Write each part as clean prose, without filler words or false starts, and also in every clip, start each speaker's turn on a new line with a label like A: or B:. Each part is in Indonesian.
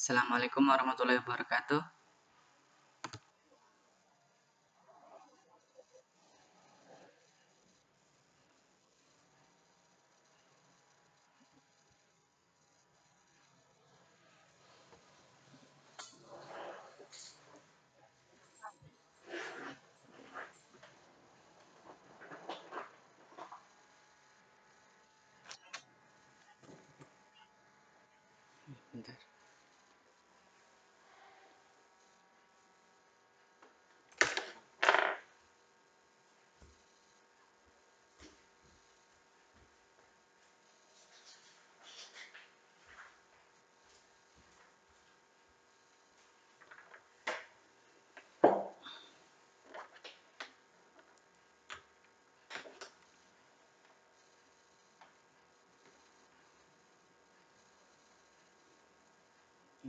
A: Assalamualaikum warahmatullahi wabarakatuh. Bentar.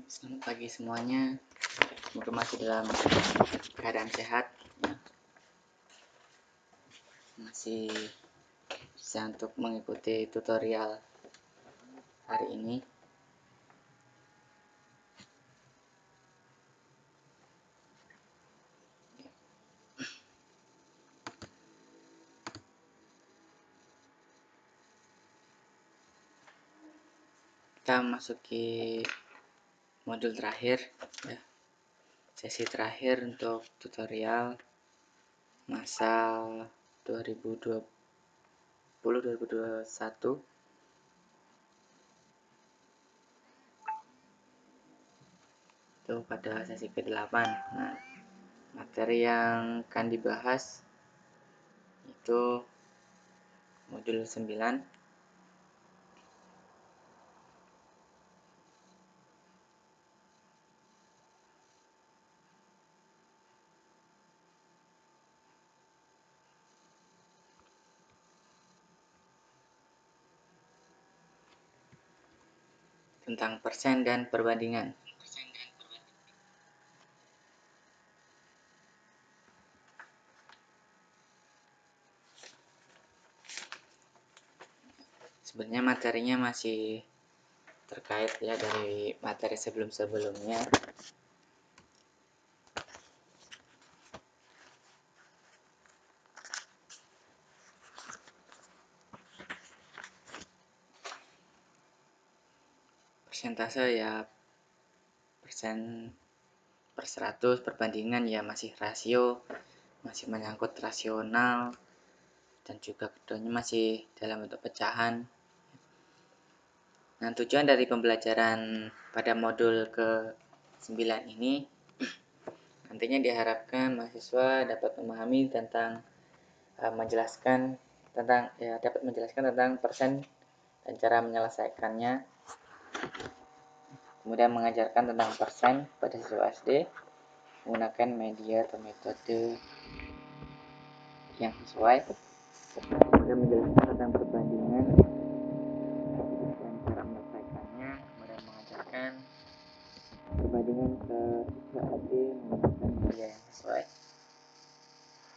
A: Selamat pagi semuanya. Semoga masih dalam keadaan sehat. Masih bisa untuk mengikuti tutorial hari ini. Kita memasuki modul terakhir, ya. Sesi terakhir untuk tutorial masal 2020-2021. Itu pada sesi ke-8. Nah, materi yang akan dibahas itu modul 9, tentang persen dan perbandingan. Sebenarnya materinya masih terkait ya dari materi sebelum-sebelumnya. Persentase ya persen per 100, perbandingan ya masih rasio, masih menyangkut rasional, dan juga keduanya masih dalam bentuk pecahan. Nah, tujuan dari pembelajaran pada modul ke-9 ini nantinya diharapkan mahasiswa dapat memahami tentang dapat menjelaskan tentang persen dan cara menyelesaikannya. Kemudian mengajarkan tentang persen pada siswa SD menggunakan media atau metode yang sesuai. Kemudian menjelaskan tentang perbandingan dan cara menyelesaikannya. Kemudian mengajarkan perbandingan ke siswa SD menggunakan media yang sesuai.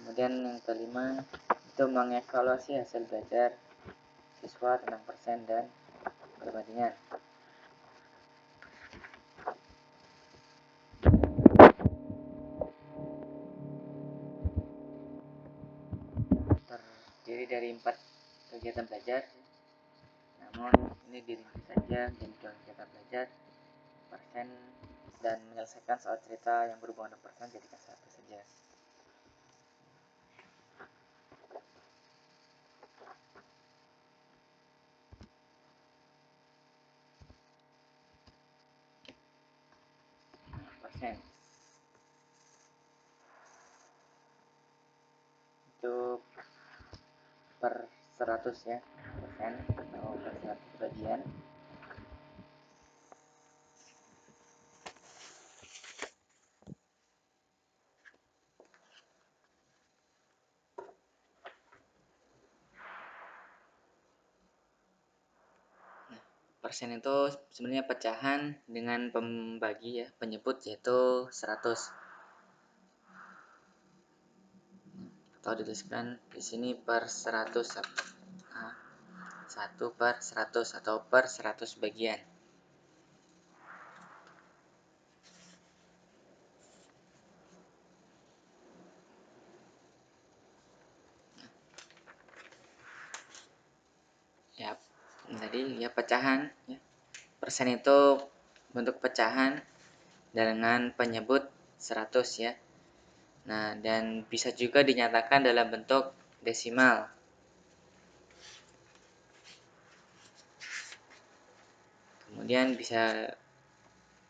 A: Kemudian yang kelima itu mengevaluasi hasil belajar siswa tentang persen dan perbandingan. Terdiri dari 4 kegiatan belajar, namun ini dirinci saja menjadi 2 kegiatan belajar, persen dan menyelesaikan soal cerita yang berhubungan dengan persen jadikan 1 saja. Persen itu per 100 ya, persen atau per 100 bagian. Persen itu sebenarnya pecahan dengan pembagi ya, penyebut yaitu 100. Atau dituliskan di sini per 100. 1 per 100 atau per 100 bagian. tadi ya pecahan ya. Persen itu bentuk pecahan dengan penyebut 100 ya. Nah, dan bisa juga dinyatakan dalam bentuk desimal. Kemudian bisa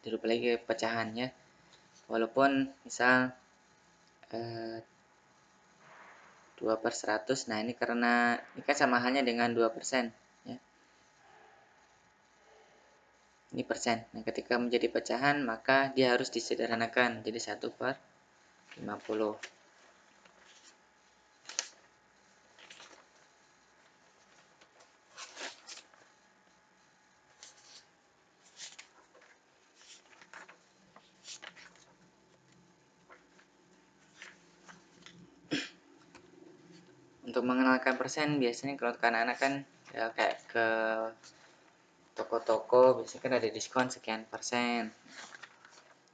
A: dirubah lagi pecahannya. Walaupun misal 2/100. Nah, ini karena ini kan sama halnya dengan 2%, ya. Ini persen. Nah, ketika menjadi pecahan, maka dia harus disederhanakan jadi 1/50. Untuk mengenalkan persen, biasanya kalau untuk anak-anak kan ya kayak ke toko-toko, biasanya kan ada diskon sekian persen,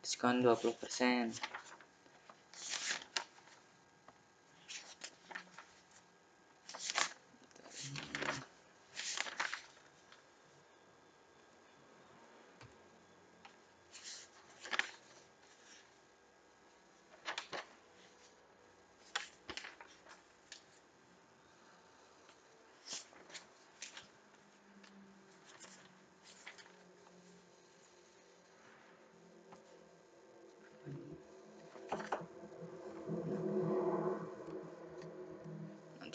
A: diskon 20%.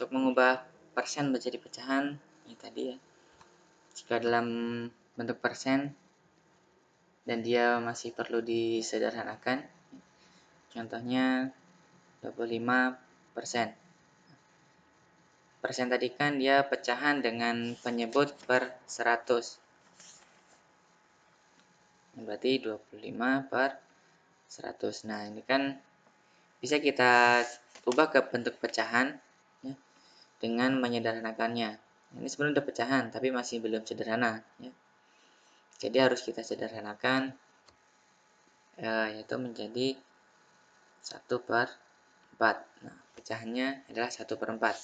A: Untuk mengubah persen menjadi pecahan, ini tadi ya. Jika dalam bentuk persen dan dia masih perlu disederhanakan, contohnya 25%. Persen tadi kan dia pecahan dengan penyebut per 100. Berarti 25/100. Nah, ini kan bisa kita ubah ke bentuk pecahan ya, dengan menyederhanakannya. Ini sebenarnya udah pecahan tapi masih belum sederhana ya. Jadi harus kita sederhanakan yaitu menjadi 1/4. Nah, pecahannya adalah 1/4.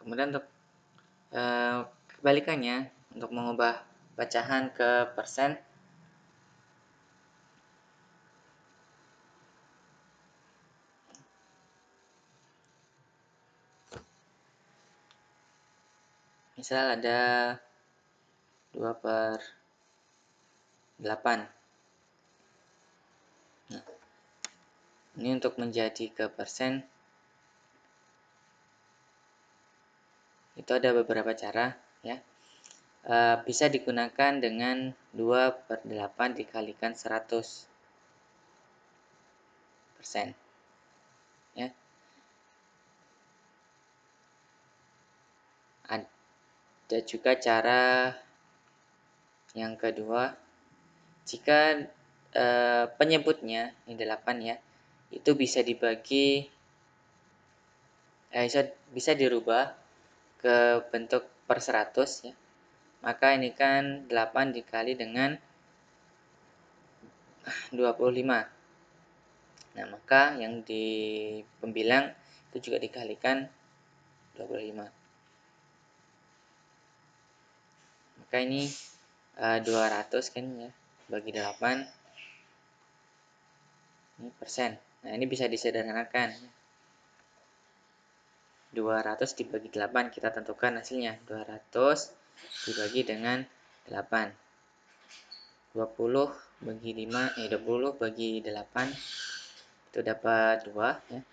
A: Kemudian untuk kebalikannya, untuk mengubah pecahan ke persen, misal ada 2/8. Nah, ini untuk menjadi ke persen itu ada beberapa cara ya. Bisa digunakan dengan 2/8 dikalikan 100% ya. Ada juga cara yang kedua, jika penyebutnya ini 8 ya, itu bisa dibagi bisa dirubah ke bentuk per 100 ya. Maka ini kan 8 dikali dengan 25. Nah, maka yang di pembilang itu juga dikalikan 25. Maka ini 200 kan ya, bagi 8 ini persen. Nah, ini bisa disederhanakan. 200 dibagi 8, kita tentukan hasilnya. 200 dibagi dengan 8. 20 bagi 5, 20 bagi 8 itu dapat 2 ya.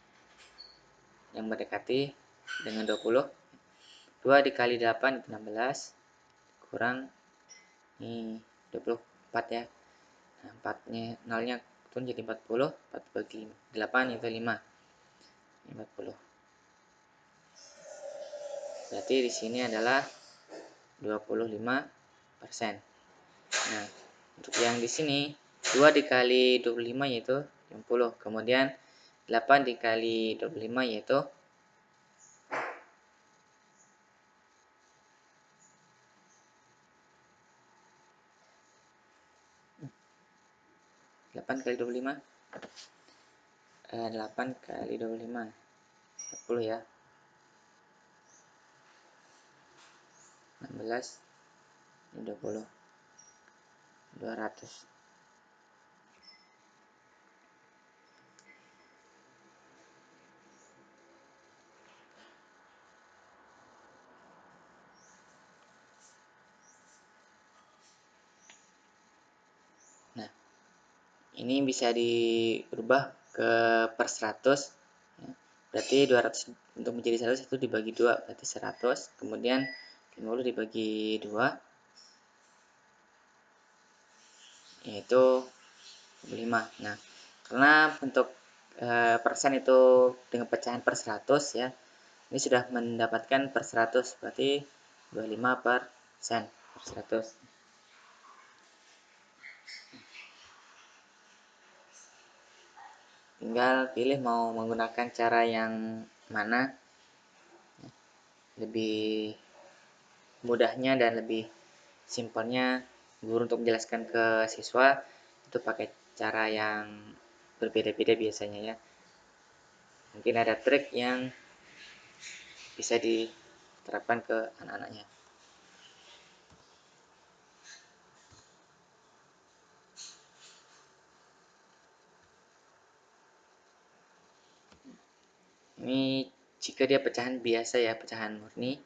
A: Yang mendekati dengan 20. 2 dikali 8 itu 16 kurang ini 24 ya. Nah, 4-nya nolnya turun jadi 40. 4 bagi 8 itu 5. 40. Berarti di sini adalah 25%. Nah, untuk yang di sini 2 dikali 25 yaitu 60. Kemudian 8 dikali 25 yaitu 8 kali 25 8 kali 25 40 ya, 16 ini 20 200. Nah, ini bisa dirubah ke per 100 ya. Berarti 200 untuk menjadi 100 itu dibagi 2, berarti 100. Kemudian 50 dibagi 2 yaitu 5. Nah, karena bentuk persen itu dengan pecahan per 100 ya, ini sudah mendapatkan per 100, berarti 25% per 100. Tinggal pilih mau menggunakan cara yang mana, lebih mudahnya dan lebih simpelnya guru untuk menjelaskan ke siswa itu pakai cara yang berbeda-beda biasanya ya. Mungkin ada trik yang bisa diterapkan ke anak-anaknya. Ini jika dia pecahan biasa ya, pecahan murni.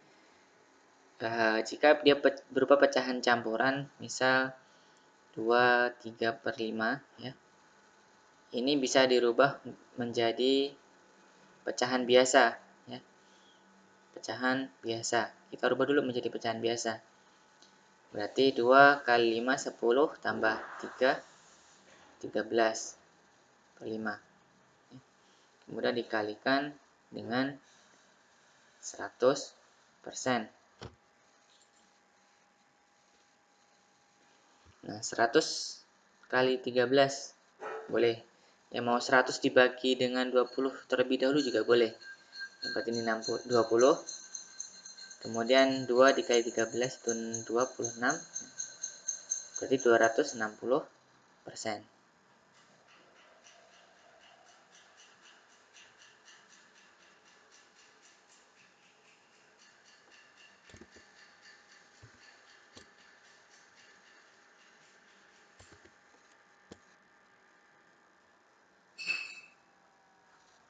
A: Jika dia berupa pecahan campuran, misal 2, 3 per 5 ya, ini bisa dirubah menjadi pecahan biasa ya. Pecahan biasa, kita rubah dulu menjadi pecahan biasa. Berarti 2 kali 5 10 tambah 3 13 per 5. Kemudian dikalikan dengan 100%. Nah, 100 kali 13 boleh. Yang mau 100 dibagi dengan 20 terlebih dahulu juga boleh. Berarti ini 20. Kemudian 2 dikali 13 itu 26. Berarti 260%.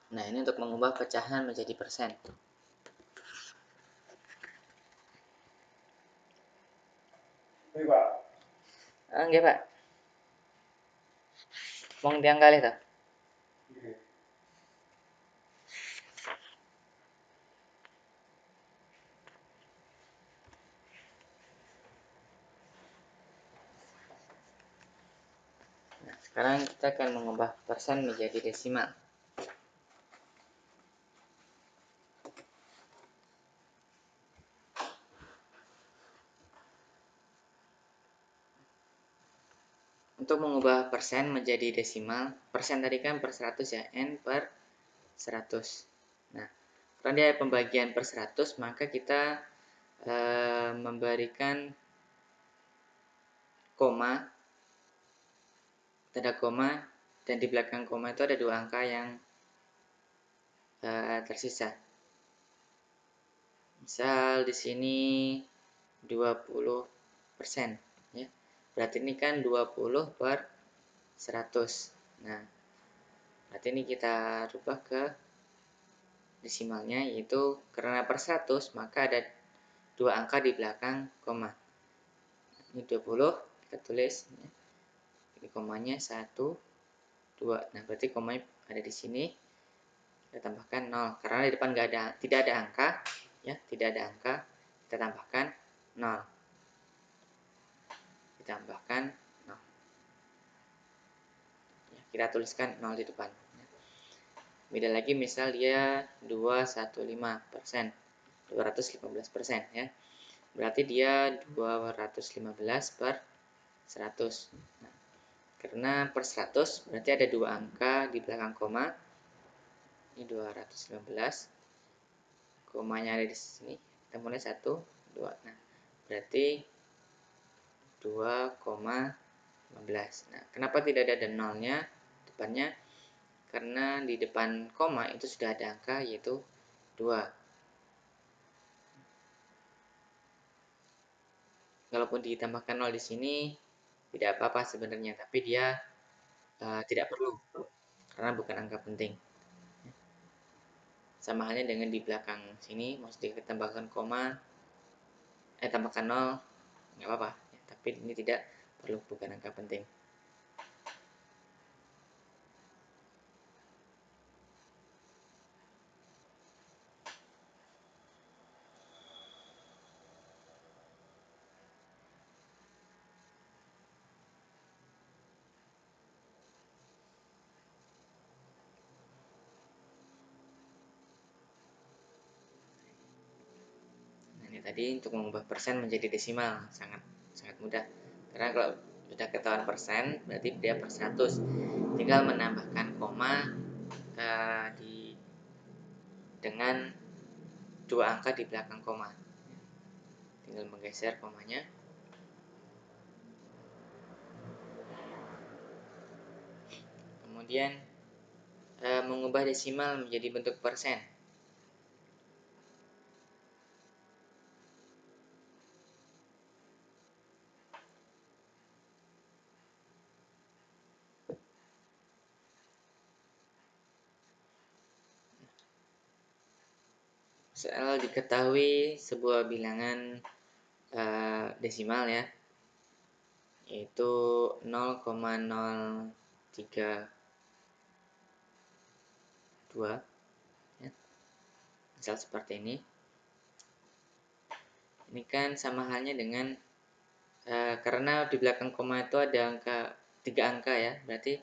A: Nah, ini untuk mengubah pecahan menjadi persen. Enggak, Pak. Mong tiang kali tuh. Nah, sekarang kita akan mengubah persen menjadi desimal. Untuk mengubah persen menjadi desimal, persen tadi kan per 100 ya, n per 100. Nah, karena dia pembagian per 100, maka kita memberikan koma, tanda koma, dan di belakang koma itu ada 2 angka yang tersisa. Misal di sini 20%, ya. Berarti ini kan 20 per 100. Nah, berarti ini kita rubah ke desimalnya, yaitu karena per 100 maka ada 2 angka di belakang koma. Ini 20 kita tulis ya. Ini komanya 1 2. Nah, berarti komanya ada di sini. Kita tambahkan 0 karena di depan tidak ada angka ya, tidak ada angka. Kita tambahkan 0. Ditambahkan 0. Ya, kita tuliskan 0 di depan. Beda lagi misal dia 215%, 215% ya. Berarti dia 215 per 100. Nah, karena per 100 berarti ada 2 angka di belakang koma. Ini 215. Komanya ada di sini. Kita mulai 1 2. Nah, berarti 2,15 15. Nah, kenapa tidak ada nolnya depannya? Karena di depan koma itu sudah ada angka yaitu 2. Walaupun ditambahkan 0 di sini tidak apa-apa sebenarnya, tapi dia tidak perlu karena bukan angka penting. Sama halnya dengan di belakang sini, maksudnya kita tambahkan koma, tambahkan 0, nggak apa-apa. Tapi ini tidak perlu, bukan angka penting. Nah, ini tadi untuk mengubah persen menjadi desimal sangat mudah. Karena kalau sudah ketahuan persen, berarti dia per 100. Tinggal menambahkan koma dengan 2 angka di belakang koma. Tinggal menggeser komanya. Kemudian mengubah desimal menjadi bentuk persen. Soal diketahui sebuah bilangan desimal ya, yaitu 0,032 ya. Misal seperti ini. Ini kan sama halnya dengan karena di belakang koma itu ada angka 3 angka ya, berarti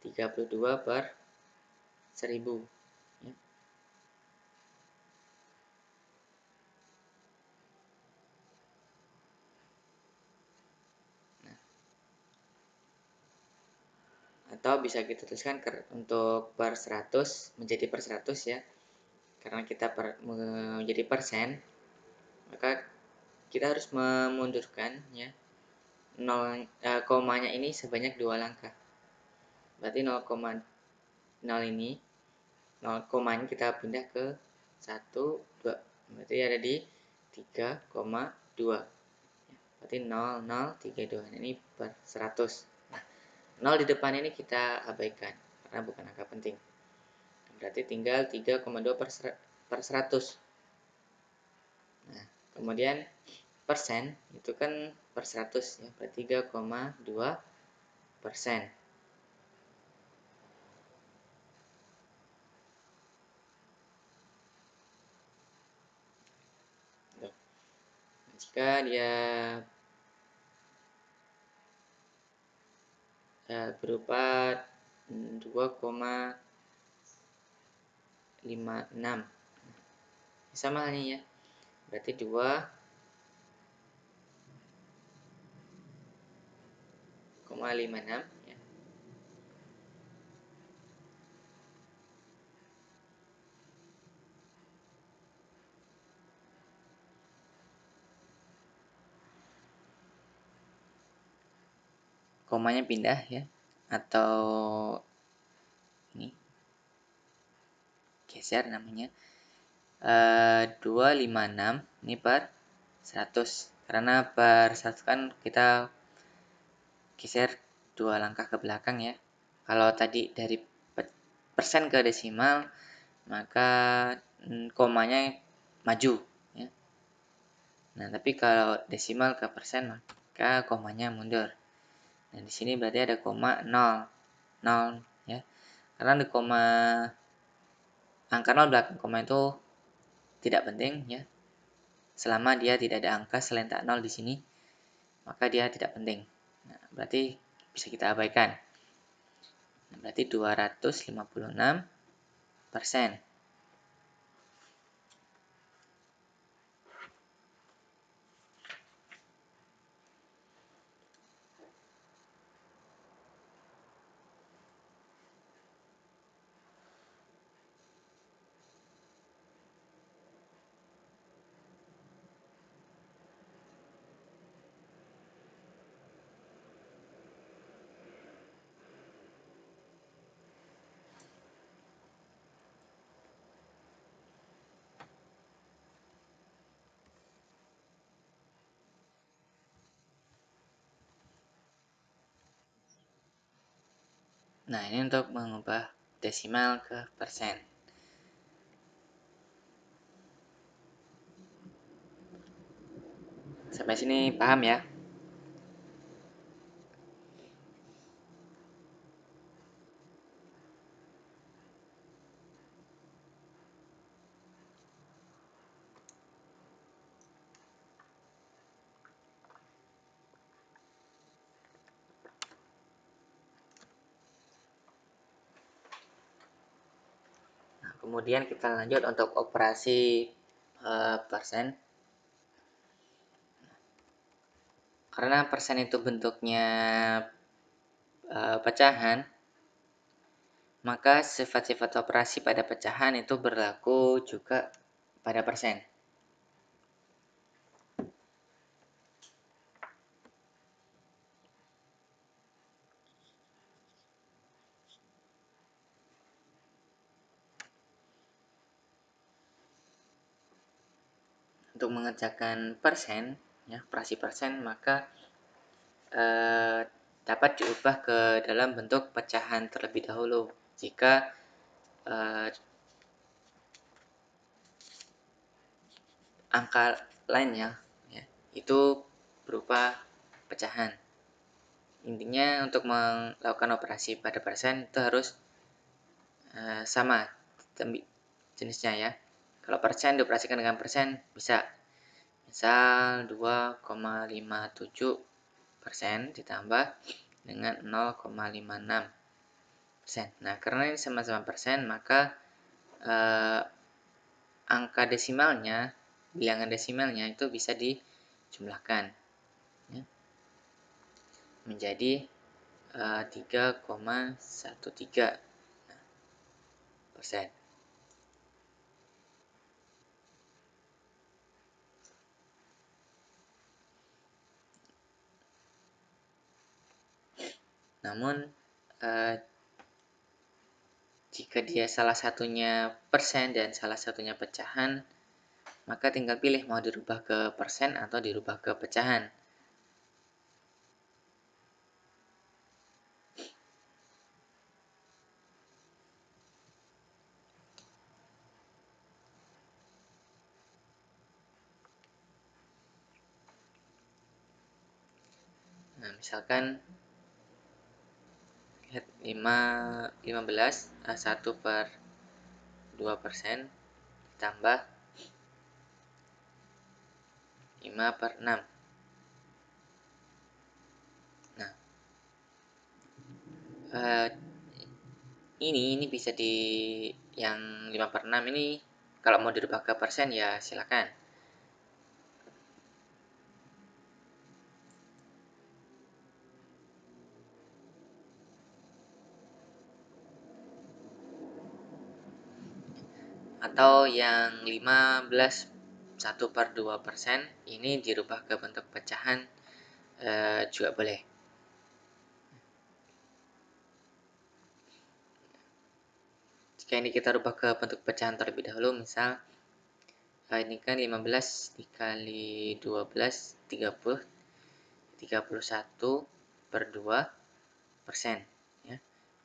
A: 32 per 1000 ya. Nah, atau bisa kita tuliskan untuk per 100 menjadi per 100 ya. Karena kita menjadi persen, maka kita harus memundurkan ya komanya ini sebanyak 2 langkah. Berarti 0,0 ini 0 komanya kita pindah ke 1, 2. Berarti ada di 3,2. Berarti 0,032. Ini per 100. Nah, 0 di depan ini kita abaikan karena bukan angka penting. Berarti tinggal 3,2 per 100. Nah, kemudian persen itu kan per 100 ya, berarti 3,2%. Jika dia berupa 2,56 sama halnya ya, berarti 2,56 ya. Komanya pindah ya, atau ini geser namanya 256 ini per 100, karena per 100 kan kita geser 2 langkah ke belakang ya. Kalau tadi dari persen ke desimal, maka komanya maju ya. Nah, tapi kalau desimal ke persen, maka komanya mundur. Nah, di sini berarti ada koma 0 ya. Karena di angka 0 belakang koma itu tidak penting ya. Selama dia tidak ada angka selain tak 0 di sini, maka dia tidak penting. Nah, berarti bisa kita abaikan. Nah, berarti 256%. Nah, ini untuk mengubah desimal ke persen. Sampai sini paham ya? Nah, kemudian kita lanjut untuk operasi persen. Karena persen itu bentuknya pecahan, maka sifat-sifat operasi pada pecahan itu berlaku juga pada persen. Untuk mengerjakan persen, ya, operasi persen, maka dapat diubah ke dalam bentuk pecahan terlebih dahulu. Jika angka lainnya, ya, itu berupa pecahan. Intinya untuk melakukan operasi pada persen itu harus sama jenisnya ya. Kalau persen dioperasikan dengan persen bisa. Misal 2,57% ditambah dengan 0,56%. Nah, karena ini sama-sama persen, maka angka desimalnya, bilangan desimalnya itu bisa dijumlahkan, ya, menjadi 3,13%. Namun jika dia salah satunya persen dan salah satunya pecahan, maka tinggal pilih mau dirubah ke persen atau dirubah ke pecahan. Nah, misalkan 15 1 per 2% ditambah 5 per 6. Nah, ini bisa di yang 5 per 6 ini kalau mau dirubah ke persen ya silakan. Atau yang 15 1 per 2% ini dirubah ke bentuk pecahan juga boleh. Jika ini kita rubah ke bentuk pecahan terlebih dahulu, misal ini kan 15 dikali 12 30 31 per 2% ya,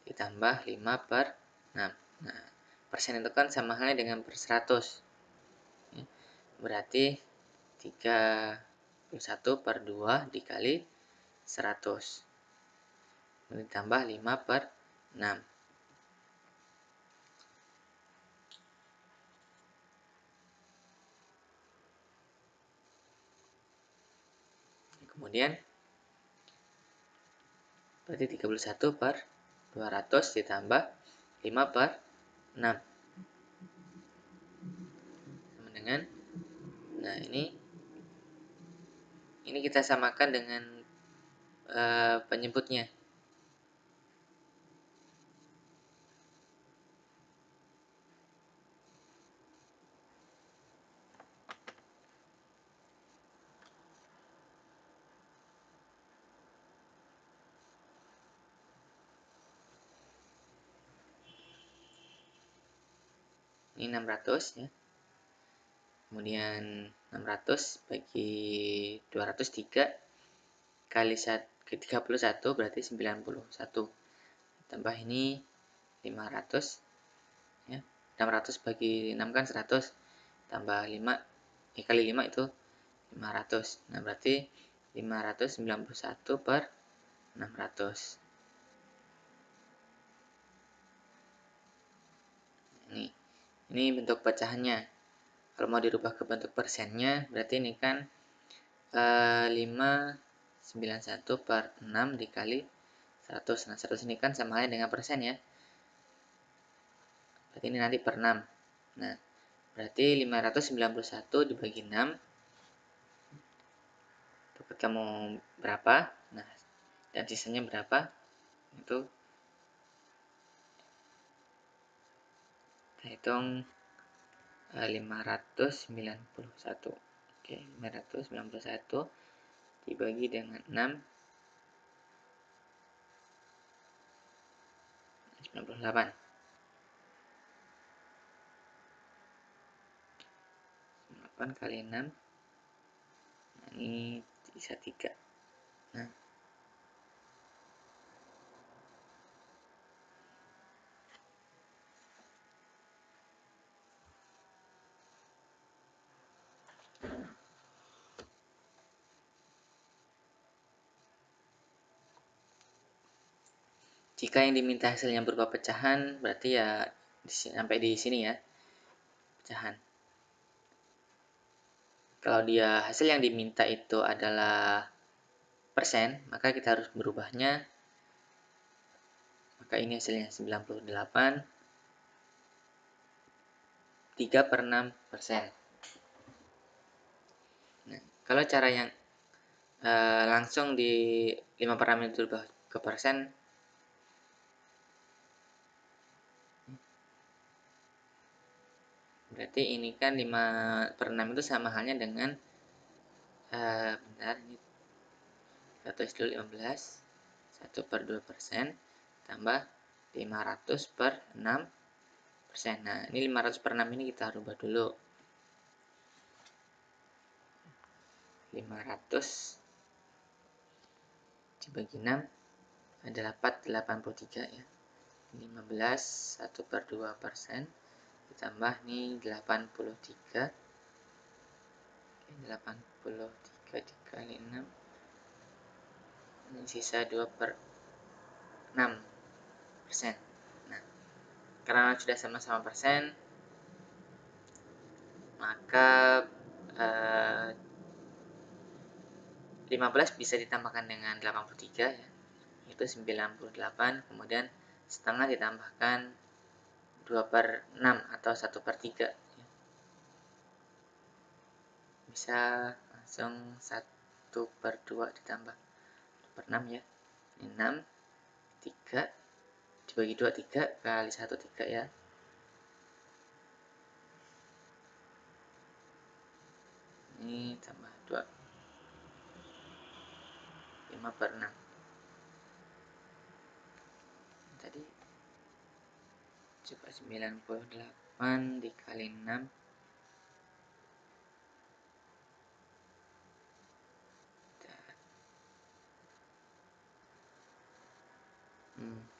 A: ditambah 5 per 6. Nah, persen itu kan sama halnya dengan per 100 ya. Berarti 31 per 2 dikali 100 ditambah 5 per 6. Kemudian berarti 31 per 200 ditambah 5 per 6 sama dengan, nah ini kita samakan dengan penyebutnya. Ini 600 ya. Kemudian 600 bagi 203 kali 31 berarti 91. tambah ini 500 ya. 600 bagi 6 kan 100, tambah 5 kali 5 itu 500. Nah, berarti 591 per 600. Ini bentuk pecahannya. Kalau mau dirubah ke bentuk persennya, berarti ini kan 591 per 6 dikali 100. Nah, 100 ini kan sama halnya dengan persen ya. Berarti ini nanti per 6. Nah, berarti 591 dibagi 6. Dapat kamu berapa? Nah, dan sisanya berapa? Itu kita hitung 591. Oke, 591 dibagi dengan 6, 98. 8 kali 6. Nah, ini bisa 3. Nah, jika yang diminta hasilnya berupa pecahan, berarti ya sampai di sini ya, pecahan. Kalau dia hasil yang diminta itu adalah persen, maka kita harus berubahnya. Maka ini hasilnya 98, 3 per 6%. Nah, kalau cara yang langsung di 5 per 6 itu berubah ke persen, berarti ini kan 5 per 6 itu sama halnya dengan bentar, ini kita tulis dulu 15, 1 per 2% tambah 500 per 6%. Nah, ini 500 per 6 ini kita rubah dulu. 500 dibagi 6 dapat 83 ya. 15, 1 per 2%, ditambah nih 83. 83 dikali 6, ini sisa 2 per 6%. Nah, karena sudah sama-sama persen, maka 15 bisa ditambahkan dengan 83 ya, itu 98, kemudian setengah ditambahkan 2 per 6 atau 1 per 3 ya. Bisa langsung 1 per 2 ditambah 2 per 6 ya, ini 6, 3 dibagi 2, 3 kali 1, 3 ya, ini tambah 2, 5 per 6 tadi. Coba 98 dikali 6,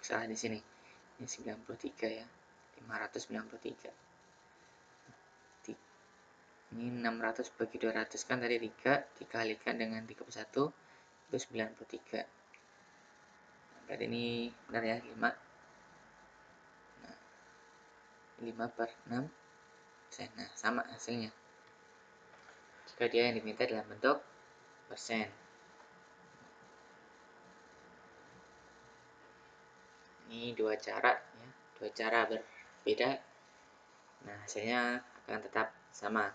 A: salah di sini. Ini 93 ya. 593. Ini 600 bagi 200 kan tadi 3 dikalikan dengan 31 itu 93. Nah, berarti ini benar ya 5. Nah, 5 per 6 persen. Nah, sama hasilnya. Jika dia yang diminta dalam bentuk persen. Ini dua cara ya, dua cara berbeda. Nah, hasilnya akan tetap sama.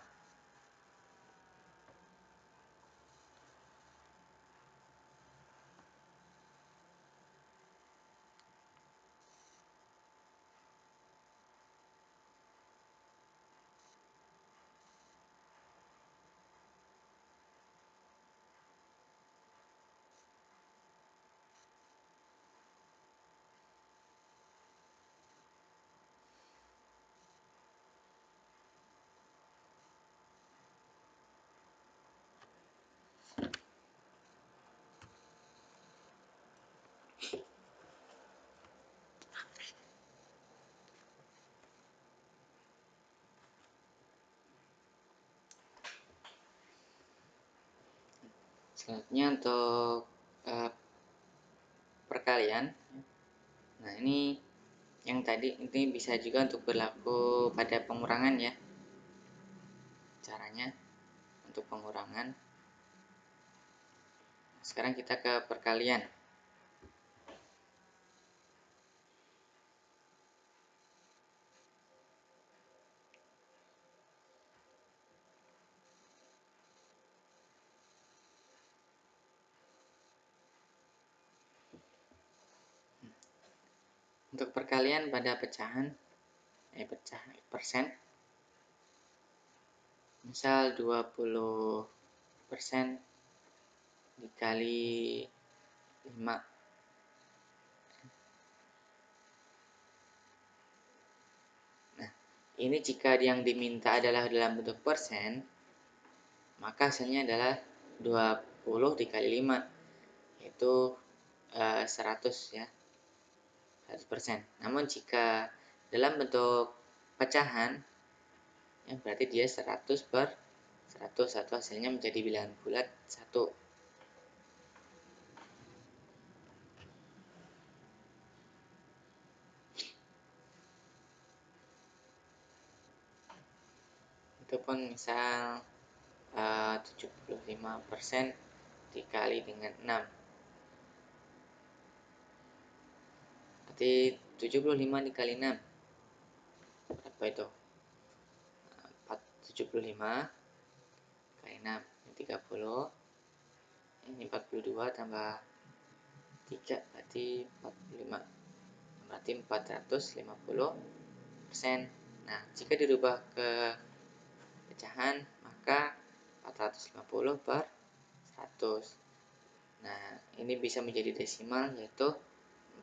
A: Selanjutnya untuk perkalian. Nah, ini yang tadi ini bisa juga untuk berlaku pada pengurangan ya. Caranya untuk pengurangan. Sekarang kita ke perkalian. Untuk perkalian pada pecahan, pecah persen, misal 20% dikali 5. Nah, ini jika yang diminta adalah dalam bentuk persen, maka hasilnya adalah 20 dikali 5, yaitu 100 ya, 100%. Namun jika dalam bentuk pecahan, ya berarti dia 100 per 100, atau hasilnya menjadi bilangan bulat 1. Itu pun misal 75% dikali dengan 6. Berarti 75 dikali 6. Berapa itu? 75 kali 6. Ini 30. Ini 42 tambah 3 berarti 45. Berarti 450%. Nah, jika dirubah ke pecahan, maka 450 per 100. Nah, ini bisa menjadi desimal, yaitu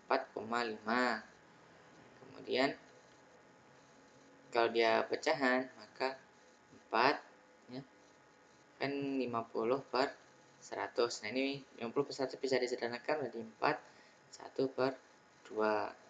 A: 4,5. Kemudian kalau dia pecahan, maka 4 ya, kan 50 per 100. Nah, ini 50 per 100 bisa disederhanakan menjadi 4, 1 per 2.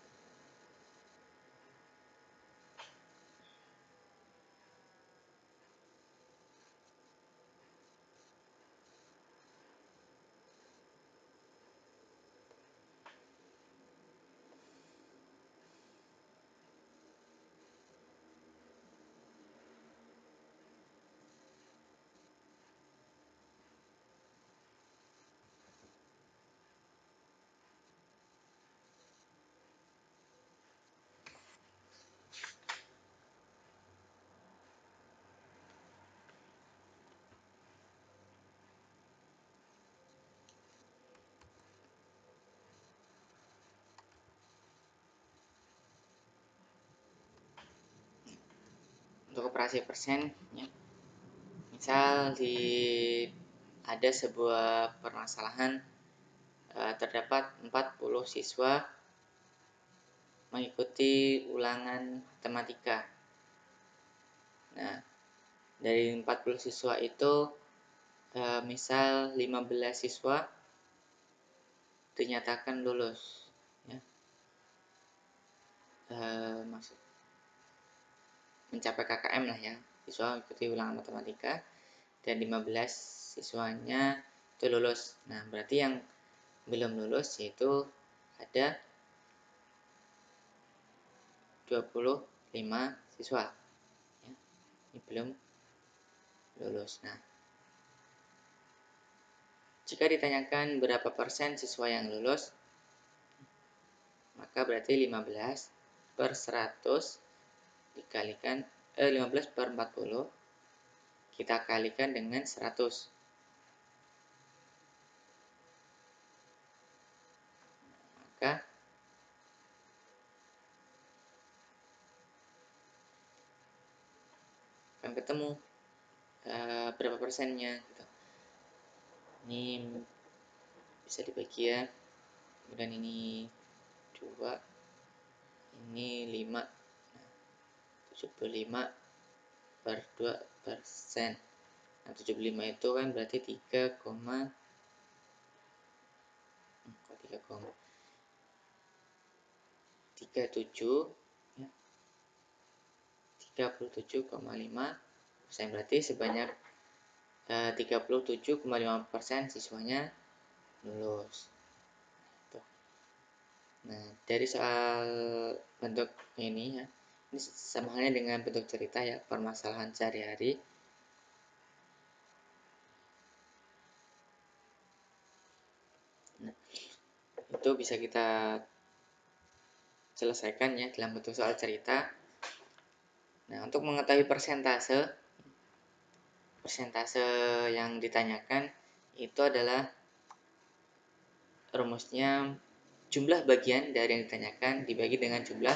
A: Untuk operasi persen ya, misal ada sebuah permasalahan, terdapat 40 siswa mengikuti ulangan matematika. Nah, dari 40 siswa itu misal 15 siswa dinyatakan lulus ya. Maksud mencapai KKM lah ya, siswa mengikuti ulangan matematika, dan 15 siswanya itu lulus. Nah, berarti yang belum lulus yaitu ada 25 siswa ya. Ini belum lulus. Nah, jika ditanyakan berapa persen siswa yang lulus, maka berarti 15 per 100 dikalikan 15 per 40 kita kalikan dengan 100. Maka akan ketemu berapa persennya gitu. Ini bisa dibagi ya. Kemudian ini 2, ini 5. Nah, 75 per 2%. Nah, 75 itu kan berarti 37 ya, 37,5%. Berarti sebanyak 37,5% siswanya lulus. Tuh. Nah, dari soal bentuk ini ya, ini sama halnya dengan bentuk cerita ya, permasalahan sehari-hari. Nah, itu bisa kita selesaikan ya dalam bentuk soal cerita. Nah, untuk mengetahui persentase yang ditanyakan itu adalah rumusnya jumlah bagian dari yang ditanyakan dibagi dengan jumlah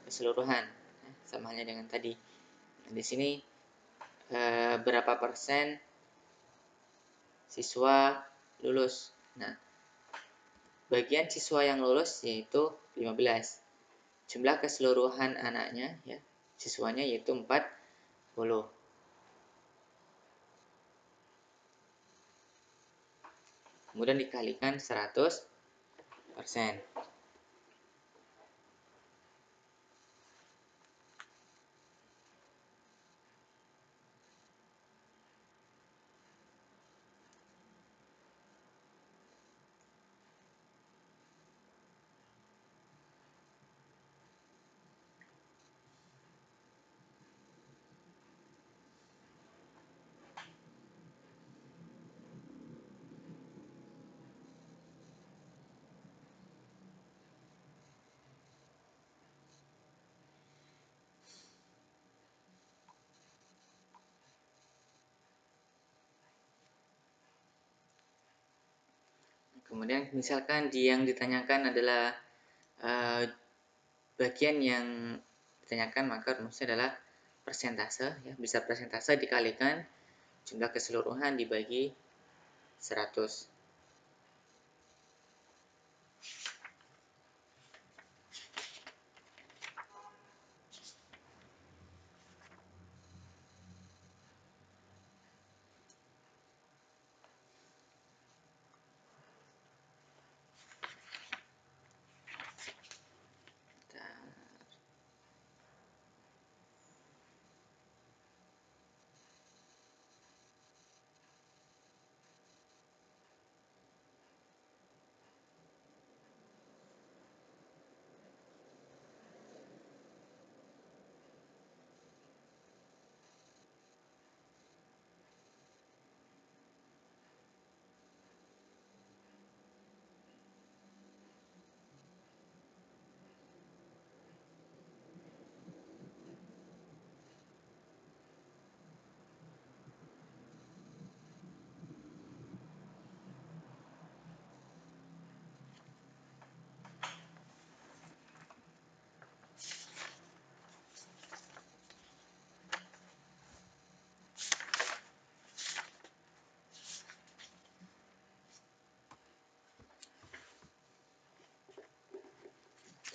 A: keseluruhan. Nah, sama halnya dengan tadi. Nah, di sini berapa persen siswa lulus? Nah, bagian siswa yang lulus yaitu 15. Jumlah keseluruhan anaknya ya, siswanya yaitu 40. Kemudian dikalikan 100%. Kemudian misalkan yang ditanyakan adalah bagian yang ditanyakan, maka rumusnya adalah persentase ya, bisa persentase dikalikan jumlah keseluruhan dibagi 100.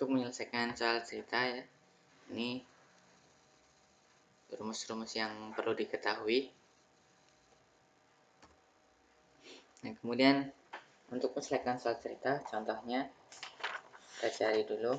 A: Untuk menyelesaikan soal cerita ya, ini rumus-rumus yang perlu diketahui. Nah, kemudian untuk menyelesaikan soal cerita, contohnya kita cari dulu.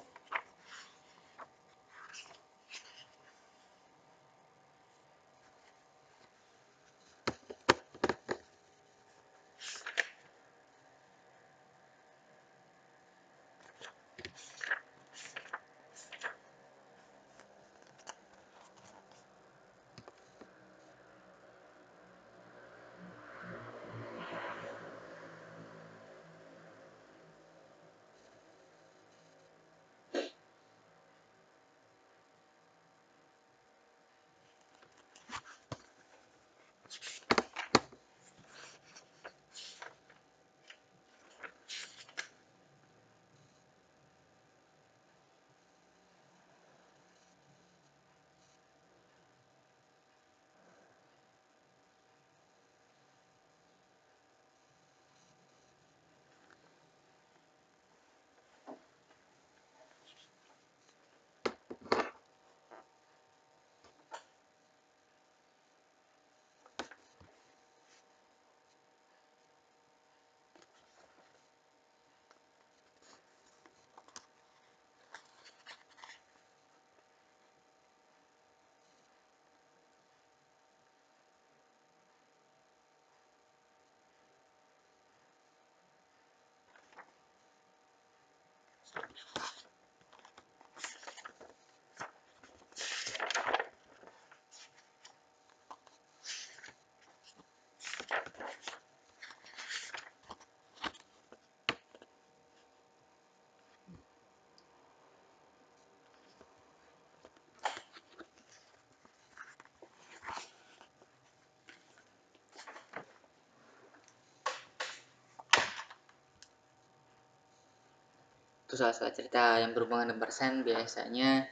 A: Itu soal cerita yang berhubungan dengan persen biasanya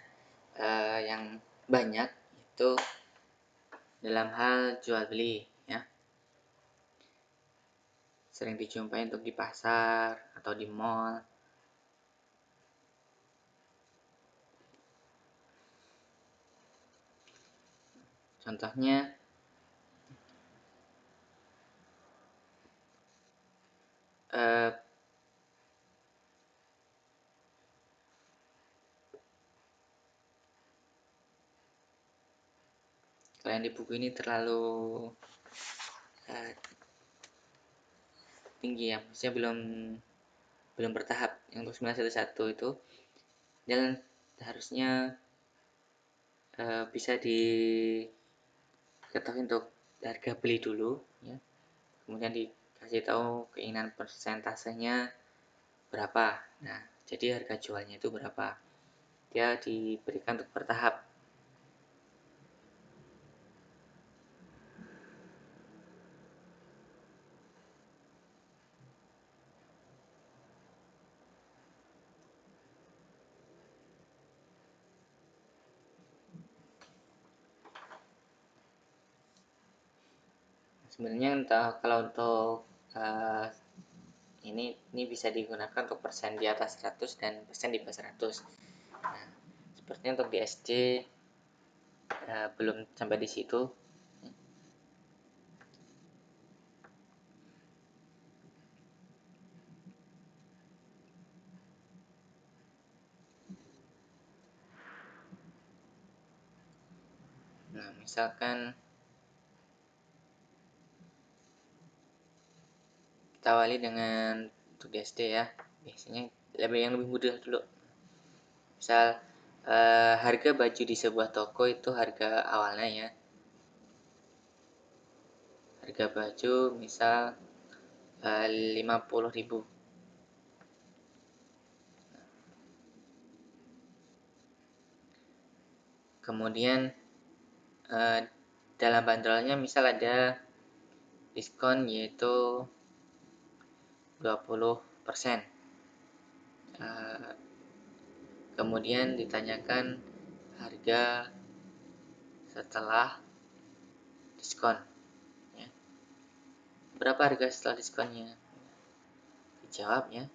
A: yang banyak itu dalam hal jual beli ya. Sering dijumpai untuk di pasar atau di mall. Contohnya kalau yang di buku ini terlalu tinggi ya, maksudnya belum bertahap. Yang untuk 911 itu dan harusnya bisa diketahui untuk harga beli dulu ya, kemudian dikasih tahu keinginan persentasenya berapa. Nah, jadi harga jualnya itu berapa, dia diberikan untuk bertahap. Sebenarnya kalau untuk ini bisa digunakan untuk persen di atas 100 dan persen di bawah 100. Nah, sepertinya untuk di SD belum sampai di situ. Nah, misalkan kita awali dengan untuk di SD ya, biasanya yang lebih mudah dulu. Misal harga baju di sebuah toko itu harga awalnya ya, harga baju misal 50.000. Kemudian dalam bandrolnya misal ada diskon yaitu 20%. Kemudian ditanyakan harga setelah diskon ya. Berapa harga setelah diskonnya? Dijawab ya,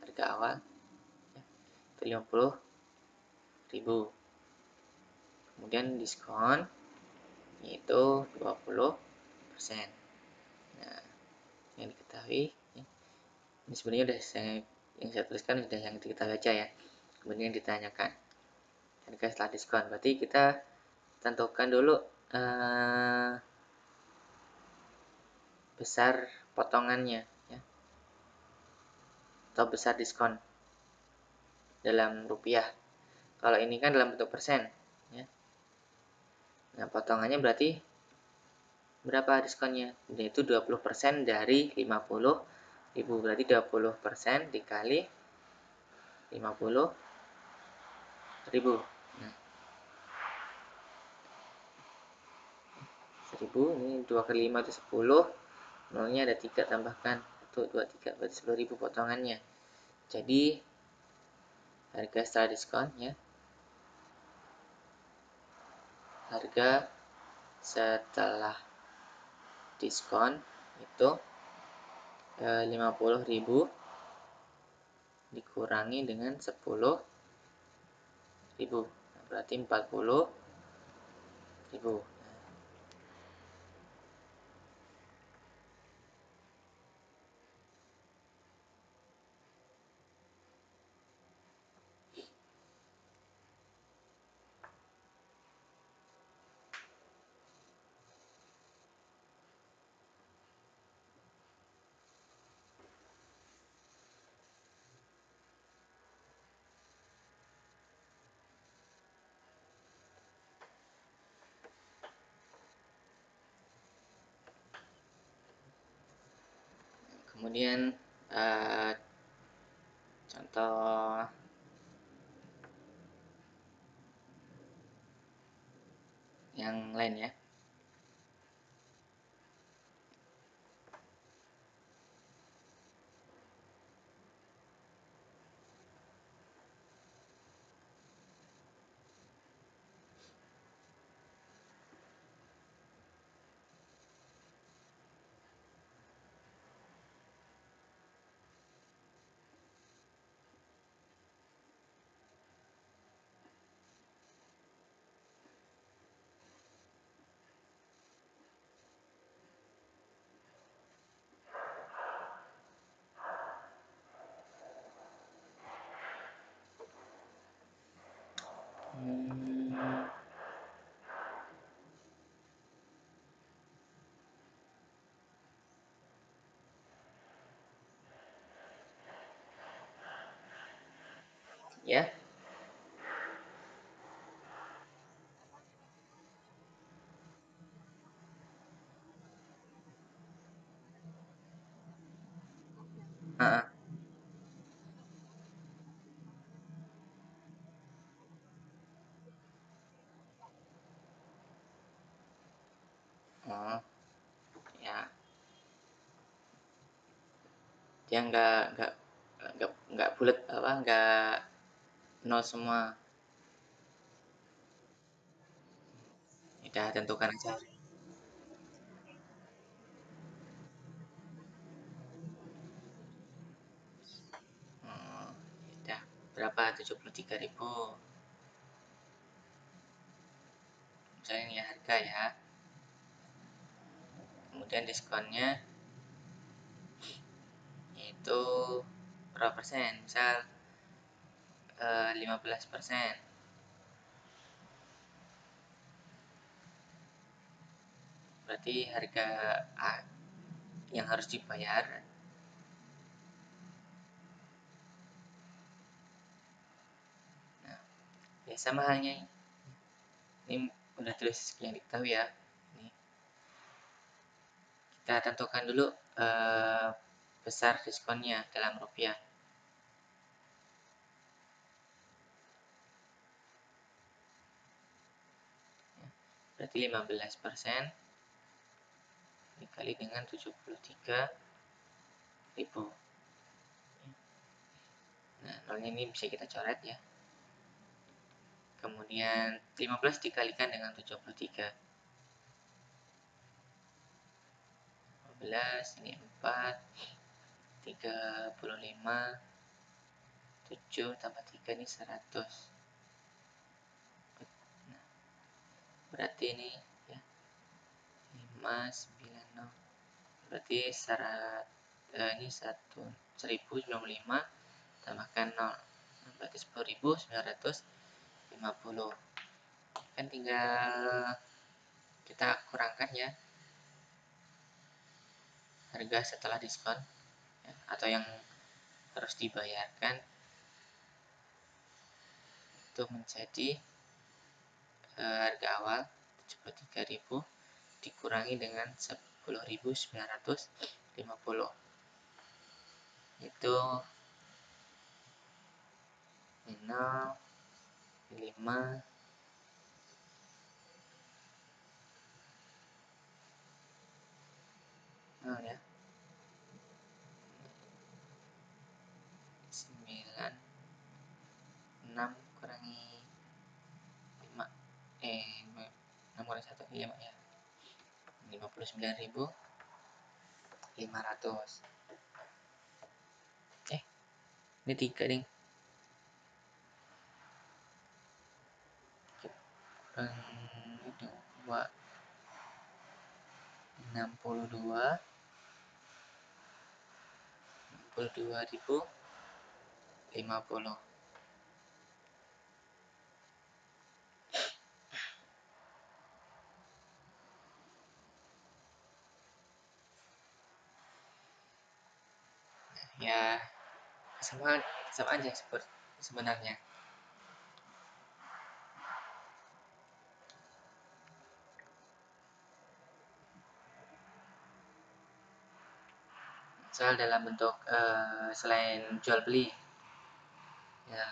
A: harga awal ya, itu 50.000. Kemudian diskon yaitu 20%. Nah, yang diketahui ya, ini sebenarnya yang saya tuliskan sudah yang kita baca ya. Kemudian ditanyakan harga setelah diskon, berarti kita tentukan dulu besar potongannya ya, atau besar diskon dalam rupiah. Kalau ini kan dalam bentuk persen ya. Nah, potongannya berarti berapa diskonnya? Yaitu 20% dari 50.000. Berarti 20% dikali 50.000. Nah, 1000 ini 2 kali 5 itu 10. Nolnya ada 3, tambahkan 1, 2, 3, berarti 10.000 potongannya. Jadi harga setelah diskon ya, harga setelah diskon itu 50.000 dikurangi dengan 10.000, berarti 40.000. Kemudian contoh yang lain ya. Ya. Heeh. Oh, ya. Dia nggak bulat apa, nggak nol semua. Udah tentukan aja. Oh, udah berapa? 73.000. Misalnya ini ya harga ya. Kemudian diskonnya itu berapa persen? Misal 15%. Berarti harga yang harus dibayar, nah, ya sama halnya ini udah tulis yang diketahui ya. Ini kita tentukan dulu besar diskonnya dalam rupiah. Berarti 15% dikali dengan 73.000. Nah, nolnya ini bisa kita coret ya. Kemudian 15 dikalikan dengan 73. 15 ini 4, 35, 7 tambah 3 ini 100. Nah, berarti ini ya 590. Berarti ini 1095 tambahkan 0. Berarti 10.950. Kan tinggal kita kurangkan ya harga setelah diskon ya, atau yang harus dibayarkan itu menjadi harga awal 73.000 dikurangi dengan 10.950, itu 0, 5, 0 ya, 9, 6 kurangi 5, 6 kurangi 1, 5 ya, 59.500. Ini 3 nih, kurang 62.050. Ya sama sama aja sebenarnya. Misal dalam bentuk selain jual beli ya,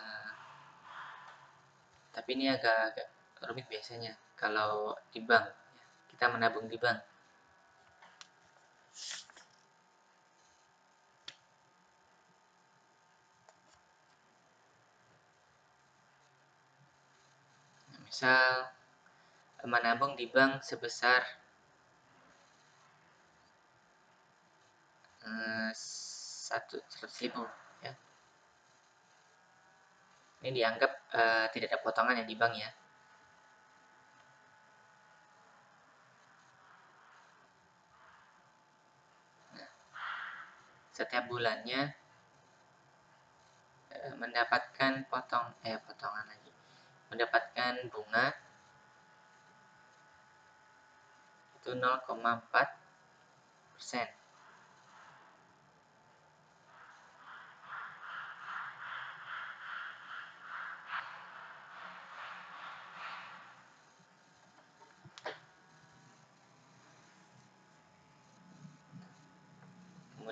A: tapi ini agak rumit biasanya kalau di bank, kita menabung di bank. Misal menabung di bank sebesar 100.000 ya. Ini dianggap tidak ada potongan ya di bank ya. Nah, setiap bulannya mendapatkan potongan lagi, mendapatkan bunga itu 0,4%.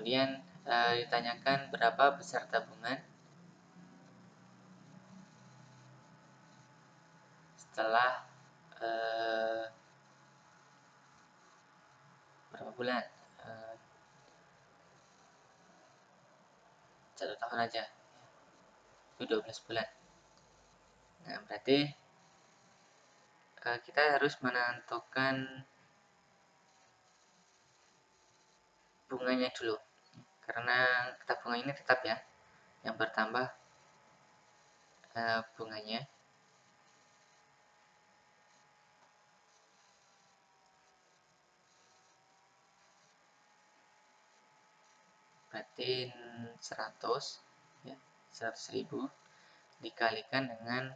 A: Kemudian ditanyakan berapa besar tabungan setelah berapa bulan. 1 tahun aja, itu 12 bulan. Nah, berarti kita harus menentukan bunganya dulu, karena tabungan ini tetap ya, yang bertambah bunganya. Berarti 100 ya, 100.000 dikalikan dengan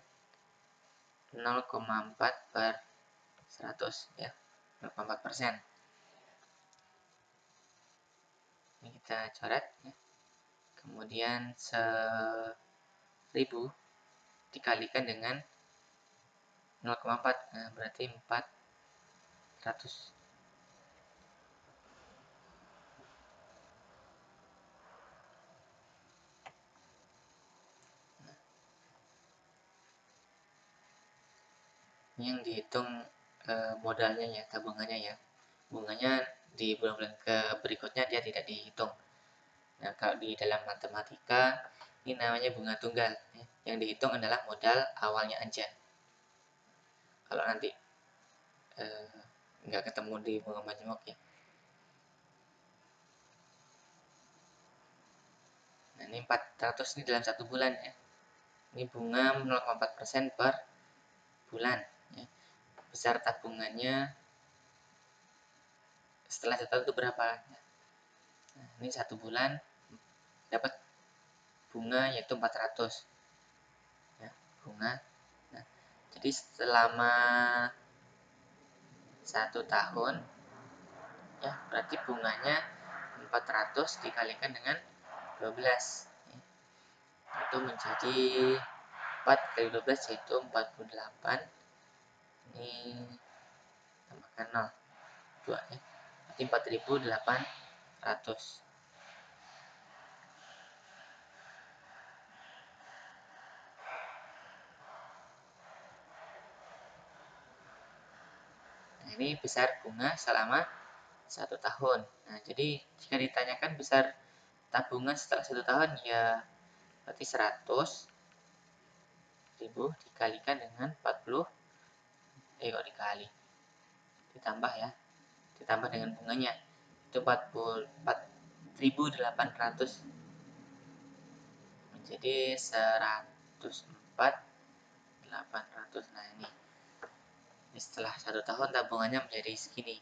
A: 0,4 per 100 ya, 0,4%. Ini kita coret ya. Kemudian 1000 dikalikan dengan 0,4, nah berarti 400. Ini yang dihitung modalnya ya, tabungannya ya. Bunganya di bulan-bulan ke berikutnya dia tidak dihitung. Nah, kalau di dalam matematika ini namanya bunga tunggal ya. Yang dihitung adalah modal awalnya aja. Kalau nanti nggak ketemu di bunga majemuk ya. Nah, ini 400 ini dalam 1 bulan ya. Ini bunga 0,4% per bulan ya. Besar tabungannya setelah 1 tahun itu berapa? Nah, ini 1 bulan dapat bunga yaitu 400 ya, bunga. Nah, jadi selama 1 tahun ya, berarti bunganya 400 dikalikan dengan 12 ya. Itu menjadi 4 kali 12 yaitu 48. Ini tambahkan 0 2 ya, berarti 4.800. Nah, ini besar bunga selama 1 tahun. Nah, jadi jika ditanyakan besar tabungan setelah 1 tahun ya berarti 100.000 dikalikan dengan 40, kok dikali, ditambah ya, ditambah dengan bunganya itu 44.800 menjadi 104.800. Nah, ini setelah 1 tahun tabungannya menjadi segini.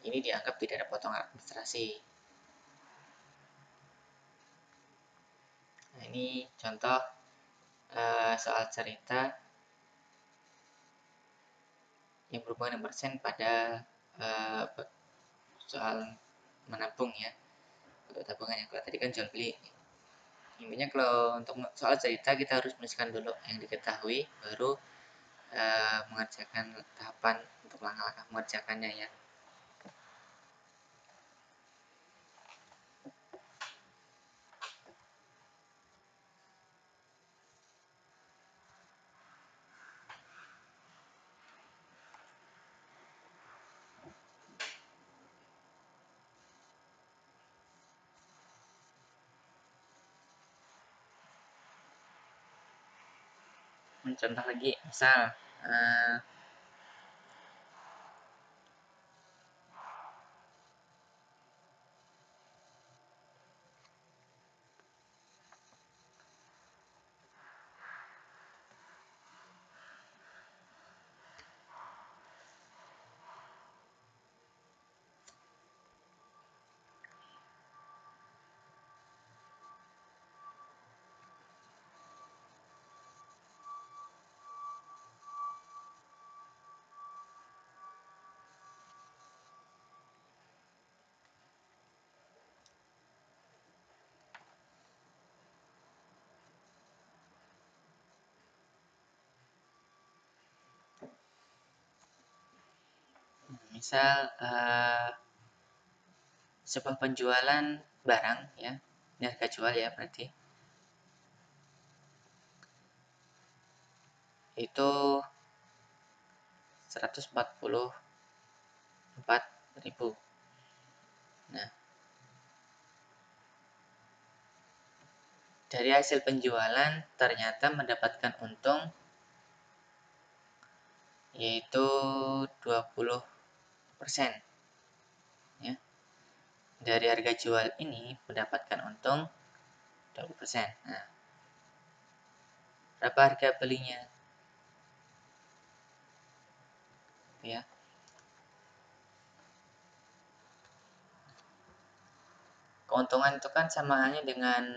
A: Ini dianggap tidak ada potongan administrasi. Nah, ini contoh soal cerita yang berhubungan dengan persen pada soal menabung ya, untuk tabungan yang kalau tadi kan jual beli. Intinya kalau untuk soal cerita kita harus menuliskan dulu yang diketahui, baru mengerjakan tahapan untuk langkah-langkah mengerjakannya ya. Contoh lagi, misal misal sebuah penjualan barang ya, ini harga jual ya berarti, itu 144.000. Nah, dari hasil penjualan ternyata mendapatkan untung yaitu 20% ya. Dari harga jual ini mendapatkan untung 20%. Nah, berapa harga belinya? Ya. Keuntungan itu kan sama halnya dengan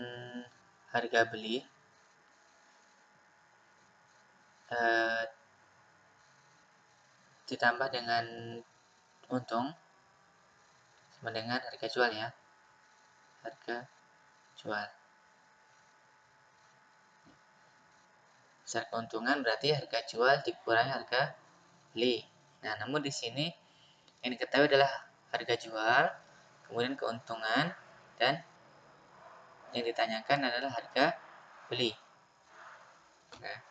A: harga beli ditambah dengan untung sama dengan harga jual ya. Harga jual. Besar keuntungan berarti harga jual dikurangi harga beli. Nah, namun di sini yang diketahui adalah harga jual, kemudian keuntungan, dan yang ditanyakan adalah harga beli. Nah,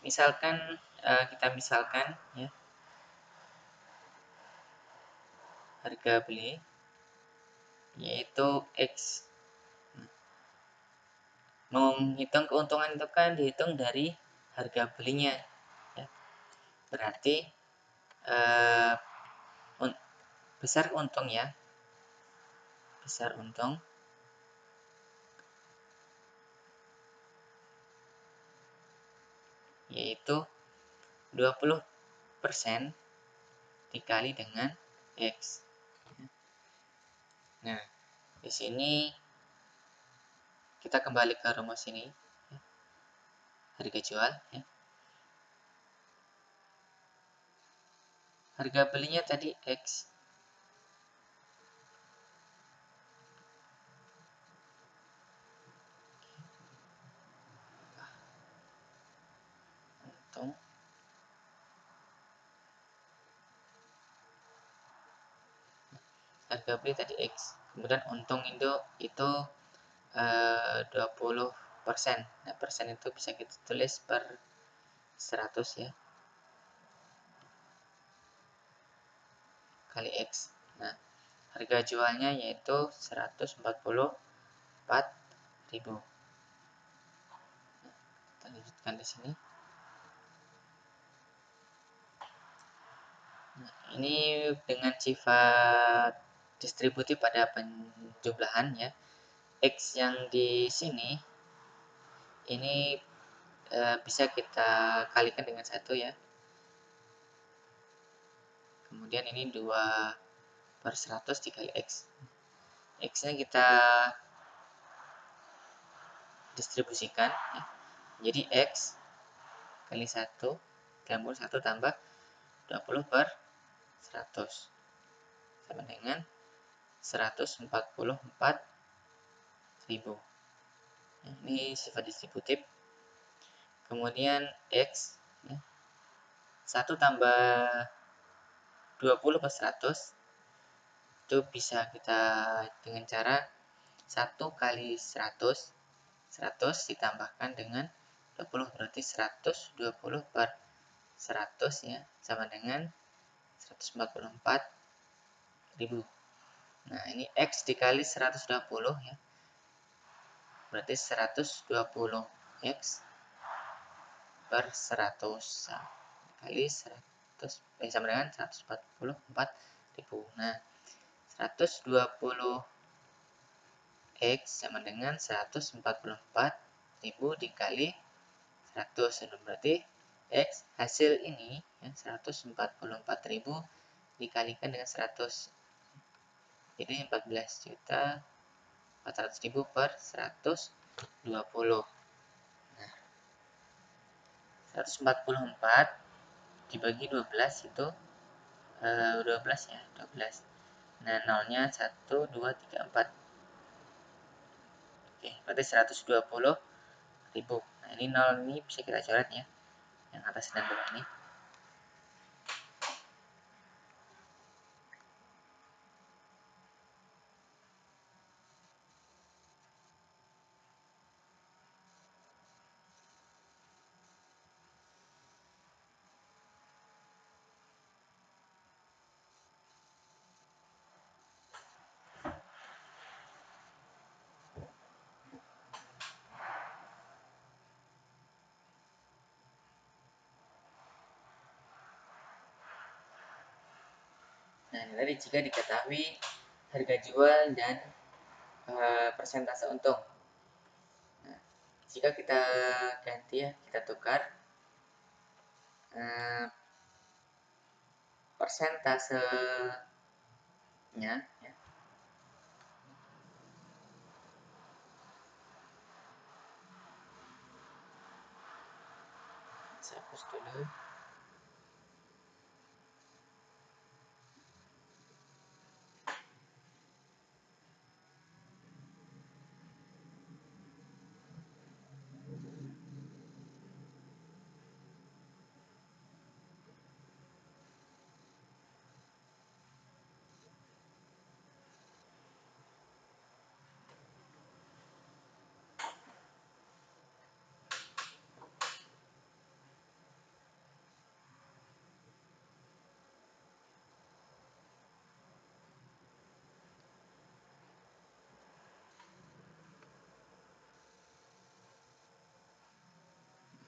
A: misalkan kita misalkan ya, harga beli yaitu X. Menghitung keuntungan itu kan dihitung dari harga belinya ya. Berarti besar untung ya, besar untung yaitu 20% dikali dengan X. Nah, di sini kita kembali ke rumus ini ya. Harga jual ya. Harga belinya tadi X. Untung harga beli tadi X. Kemudian untung itu 20%. Nah, persen itu bisa kita tulis per 100 ya. Kali X. Nah, harga jualnya yaitu 144.000. Kita lanjutkan di sini. Nah, ini dengan sifat distributif pada penjumlahan ya. X yang di sini ini bisa kita kalikan dengan 1 ya. Kemudian ini 2/100 dikali X. X-nya kita distribusikan ya. Jadi X kali 1 campur 1 tambah 20/100 sama dengan 144.000. Nah, ini sifat distributif. Kemudian X ya, 1 tambah 20/100 itu bisa kita dengan cara 1 kali 100 ditambahkan dengan 20, berarti 120/100 ya, sama dengan 144.000. Nah, ini X dikali 120 ya, berarti 120 X per 100 kali 100 sama dengan 144.000. Nah, 120 X sama dengan 144.000 dikali 100. Berarti X hasil ini ya, 144.000 dikalikan dengan 100. Jadi 14.400.000 per 120. Nah, 144 dibagi 12 itu 12 ya, 12. Nah, nolnya 1, 2, 3, 4. Oke, berarti 120.000. Nah, ini 0 ini bisa kita coret ya, yang atas dan bawah ini. Nah, ini tadi jika diketahui harga jual dan persentase untung. Nah, jika kita ganti ya, kita tukar persentasenya ya. Saya hapus dulu.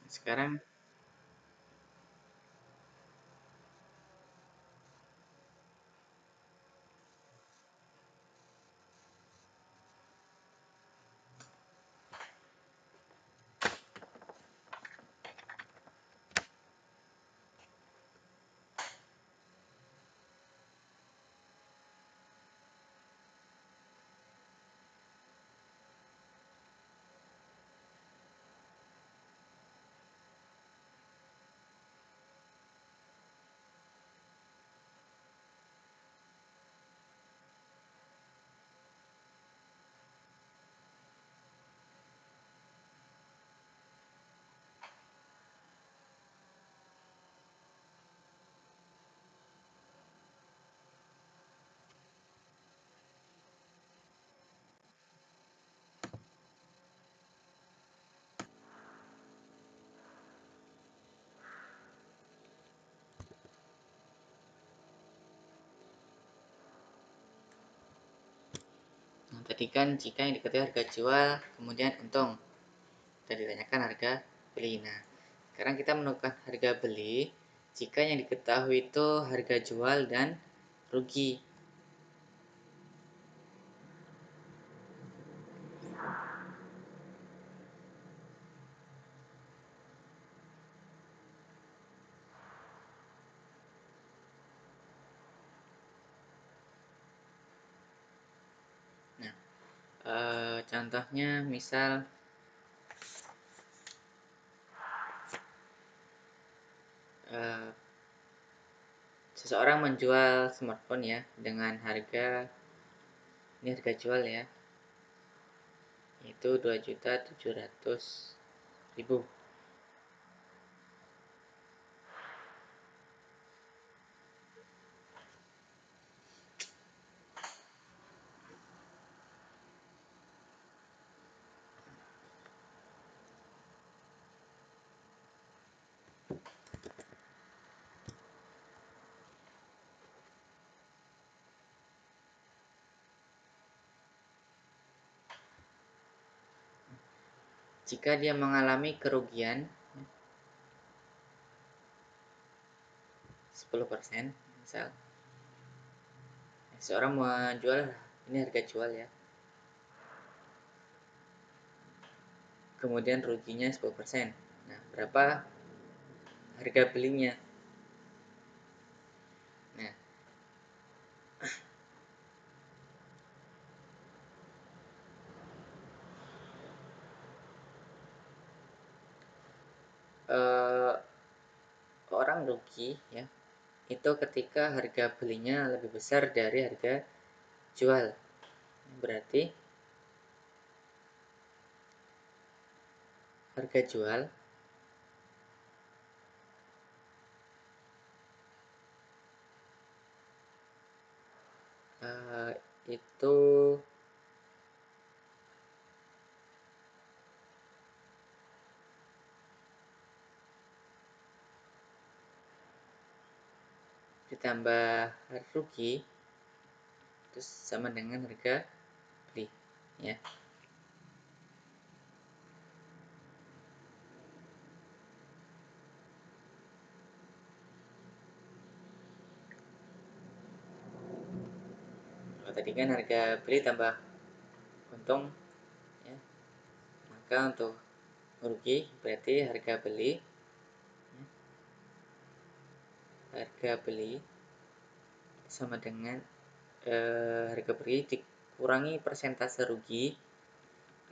A: Sekarang nah, tadi kan jika yang diketahui harga jual kemudian untung. Tadi ditanyakan harga beli. Nah, sekarang kita menentukan harga beli jika yang diketahui itu harga jual dan rugi. Nah, contohnya misal seseorang menjual smartphone ya dengan harga, ini harga jual ya, itu 2.700.000. Jika dia mengalami kerugian 10%, misal seorang menjual, ini harga jual ya, kemudian ruginya 10%. Nah, berapa harga belinya? Nah, eh, orang rugi ya itu ketika harga belinya lebih besar dari harga jual. Berarti harga jual itu ditambah rugi terus sama dengan harga beli ya. Kalau tadi kan harga beli tambah untung ya, maka untuk rugi berarti harga beli sama dengan harga beli dikurangi persentase rugi,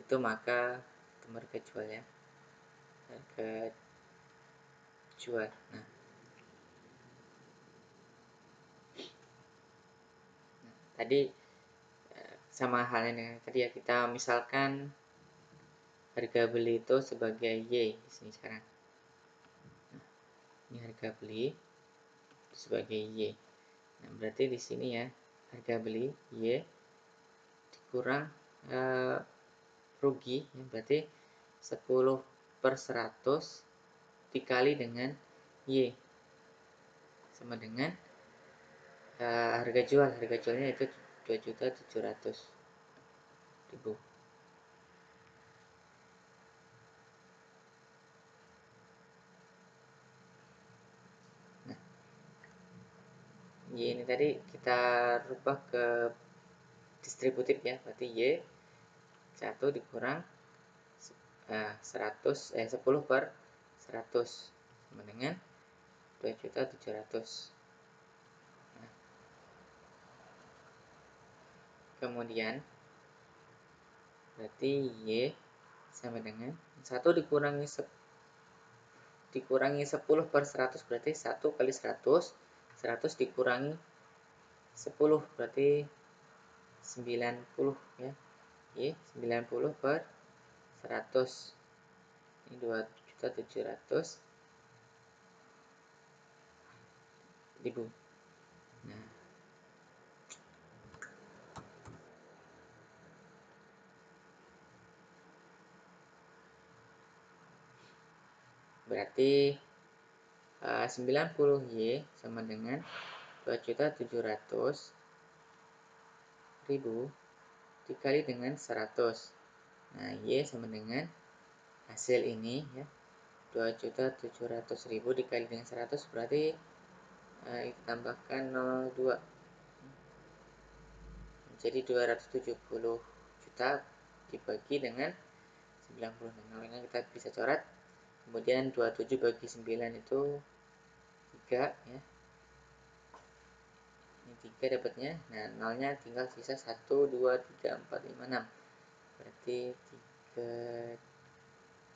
A: itu maka ketemu harga jual ya, harga jual. Nah, tadi sama halnya dengan tadi ya, kita misalkan harga beli itu sebagai Y di sini sekarang. Nah, ini harga beli sebagai Y. Nah, berarti di sini ya harga beli Y dikurang rugi ya, berarti 10/100 dikali dengan Y sama dengan harga jualnya itu 2.700.000. Nah, Y ini tadi kita rubah ke distributif ya, berarti Y 1 dikurang 10/100 sama dengan 2.700.000. Nah, kemudian berarti Y sama dengan 1 dikurangi 10/100 berarti 1 kali 100 dikurangi 10 berarti 90 ya. Y 90/100 ini 2.700.000. Nah, berarti 90Y sama dengan 2.700.000 dikali dengan 100. Nah, Y sama dengan hasil ini ya, 2.700.000 dikali dengan 100 berarti kita tambahkan 02 jadi 270 juta dibagi dengan 90. Nah, kita bisa coret. Kemudian 27 bagi 9 itu 3 ya. Ini 3 dapatnya. Nah, nolnya tinggal sisa 1 2 3 4 5 6. Berarti 3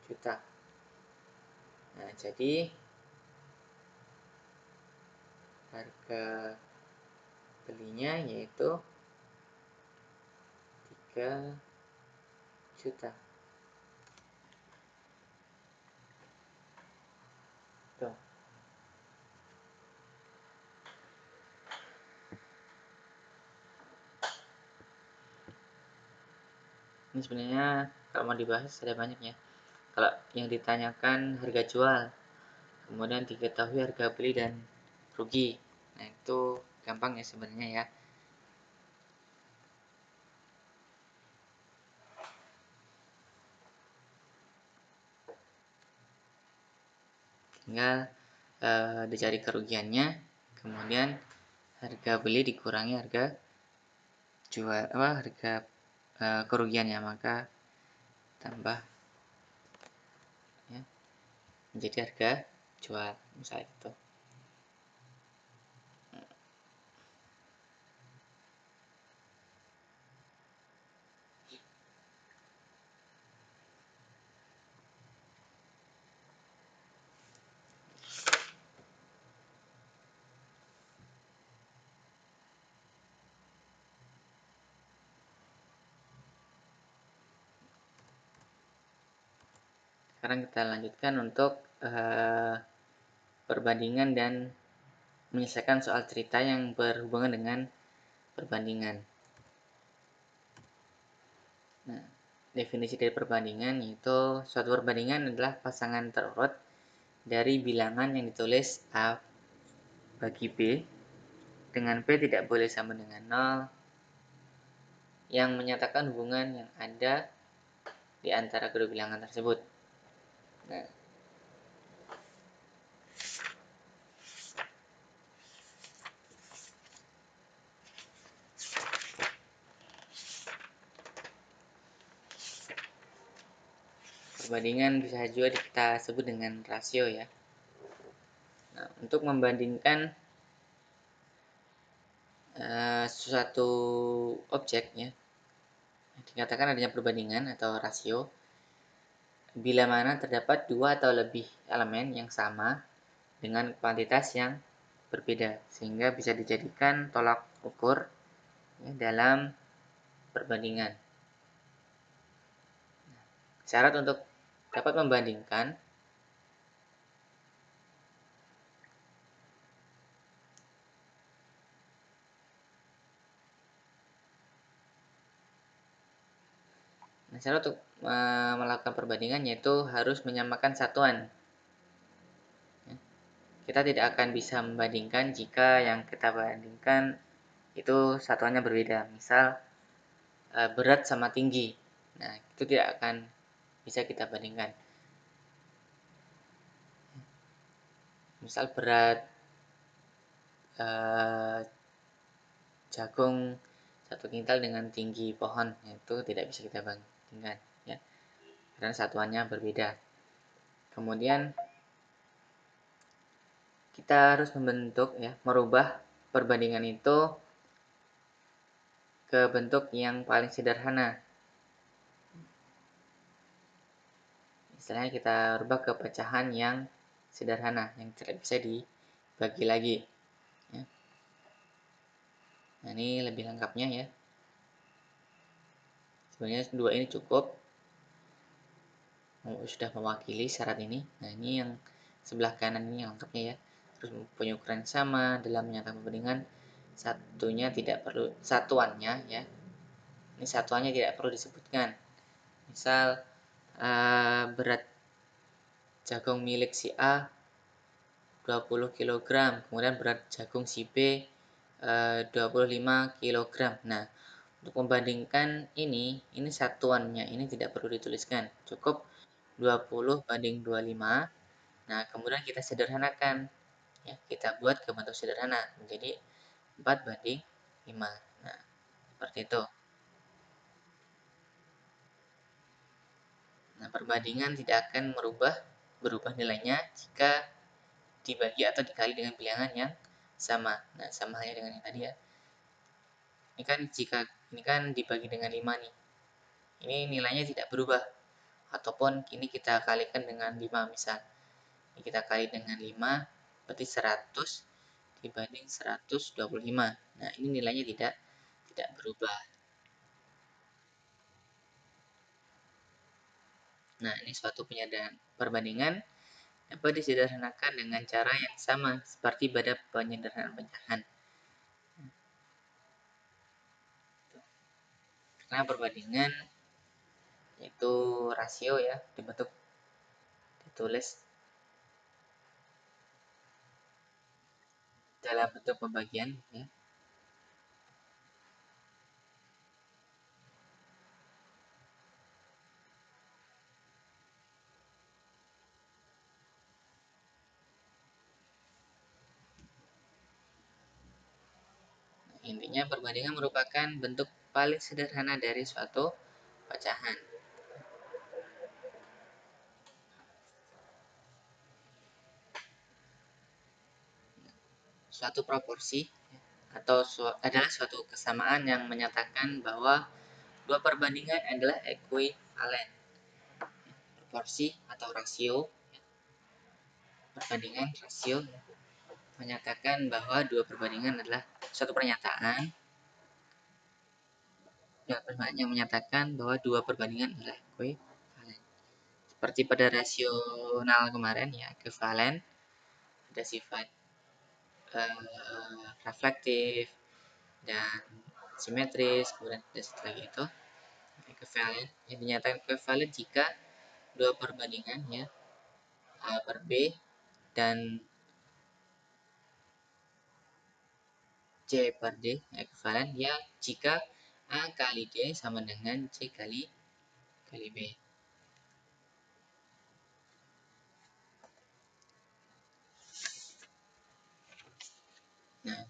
A: juta. Nah, jadi harga belinya yaitu 3 juta. Tuh. Ini sebenarnya kalau mau dibahas ada banyak ya. Kalau yang ditanyakan harga jual, kemudian diketahui harga beli dan rugi. Nah, itu gampang ya sebenarnya ya. Tinggal dicari kerugiannya, kemudian harga beli dikurangi harga jual harga kerugiannya, maka tambah ya menjadi harga jual misalnya itu. Sekarang kita lanjutkan untuk perbandingan dan menyelesaikan soal cerita yang berhubungan dengan perbandingan. Nah, definisi dari perbandingan yaitu suatu perbandingan adalah pasangan terurut dari bilangan yang ditulis A bagi B dengan P tidak boleh sama dengan 0 yang menyatakan hubungan yang ada di antara kedua bilangan tersebut. Nah, perbandingan bisa juga kita sebut dengan rasio ya. Nah, untuk membandingkan suatu objek ya, dikatakan adanya perbandingan atau rasio bila mana terdapat dua atau lebih elemen yang sama dengan kuantitas yang berbeda sehingga bisa dijadikan tolak ukur ya, dalam perbandingan. Syarat untuk dapat membandingkan syarat untuk melakukan perbandingan yaitu harus menyamakan satuan. Kita tidak akan bisa membandingkan jika yang kita bandingkan itu satuannya berbeda. Misal berat sama tinggi. Nah, itu tidak akan bisa kita bandingkan. Misal berat jagung 1 kintal dengan tinggi pohon, itu tidak bisa kita bandingkan ya. Karena satuannya berbeda. Kemudian kita harus membentuk ya, merubah perbandingan itu ke bentuk yang paling sederhana. Istilahnya kita rubah ke pecahan yang sederhana, yang tidak bisa dibagi lagi ya. Nah, ini lebih lengkapnya ya. Sebenarnya dua ini cukup, sudah mewakili syarat ini. Nah, ini yang sebelah kanan ini yang lengkapnya ya. Terus mempunyai ukuran sama dalam menyatakan perbandingan, satunya tidak perlu, satuannya ya, ini satuannya tidak perlu disebutkan. Misal berat jagung milik si A 20 kg, kemudian berat jagung si B 25 kg. Nah, untuk membandingkan ini satuannya ini tidak perlu dituliskan, cukup 20 banding 25. Nah, kemudian kita sederhanakan ya, kita buat ke bentuk sederhana menjadi 4 banding 5. Nah, seperti itu. Nah, perbandingan tidak akan berubah nilainya jika dibagi atau dikali dengan bilangan yang sama. Nah, sama halnya dengan yang tadi ya. Ini kan dibagi dengan 5 nih. Ini nilainya tidak berubah. Ataupun ini kita kalikan dengan 5 misal. Ini kita kali dengan 5 berarti 100 dibanding 125. Nah, ini nilainya tidak berubah. Nah, ini suatu perbandingan dapat disederhanakan dengan cara yang sama seperti pada penyederhanaan pecahan. Karena perbandingan itu rasio ya, ditulis dalam bentuk pembagian ya. Intinya perbandingan merupakan bentuk paling sederhana dari suatu pecahan. Suatu proporsi atau adalah suatu kesamaan yang menyatakan bahwa dua perbandingan adalah ekuivalen. Proporsi atau rasio, perbandingan rasio menyatakan bahwa dua perbandingan adalah suatu pernyataan yang menyatakan bahwa dua perbandingan adalah ekuivalen. Seperti pada rasional kemarin ya, ekuivalen, ada sifat reflektif dan simetris, kemudian ada satu lagi itu ekuivalen, yang dinyatakan ekuivalen jika dua perbandingan ya, A per B dan C per D ekuivalen ya jika A kali D sama dengan C kali B. Nah,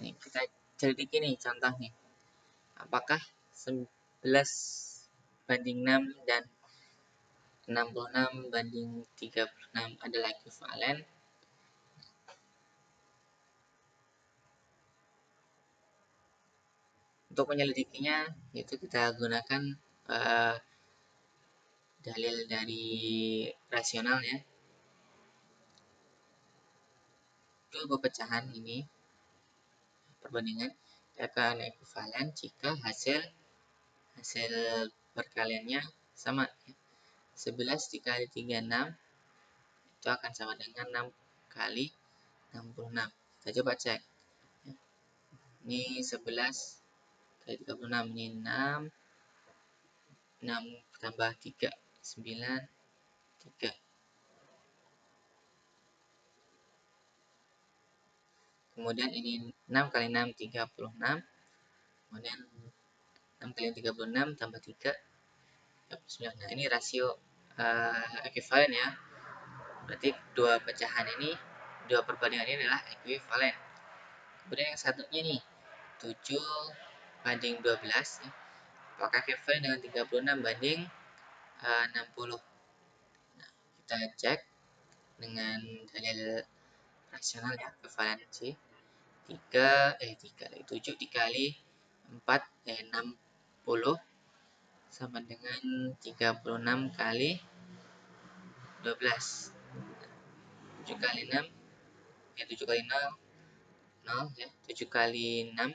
A: ini kita selidiki nih contoh nih. Apakah 11 banding 6 dan 66 banding 36 adalah ekuivalen? Untuk menyelidikinya, yaitu kita gunakan dalil dari rasional ya. Dua pecahan ini perbandingan akan ekuivalen jika hasil perkaliannya sama. 11 dikali 36 itu akan sama dengan 6 kali 66. Kita coba cek. Ini 11 kali 36, ini 6 tambah 3, 9, 3. Kemudian ini 6 kali 6, 36. Kemudian 6 kali 36 tambah 3, 39. Nah, ini rasio ekuivalen ya. Berarti dua pecahan ini, dua perbandingan ini adalah ekuivalen. Kemudian yang satunya nih, 7 banding 12 ya. Apakah ekuivalen dengan 36 banding 60? Nah, kita cek dengan dalil rasional ya, ekuivalensi. 7 dikali 4 60 sama dengan 36 kali 12. 7 kali 6 ya, 7 kali 0 0 ya, 7 kali 6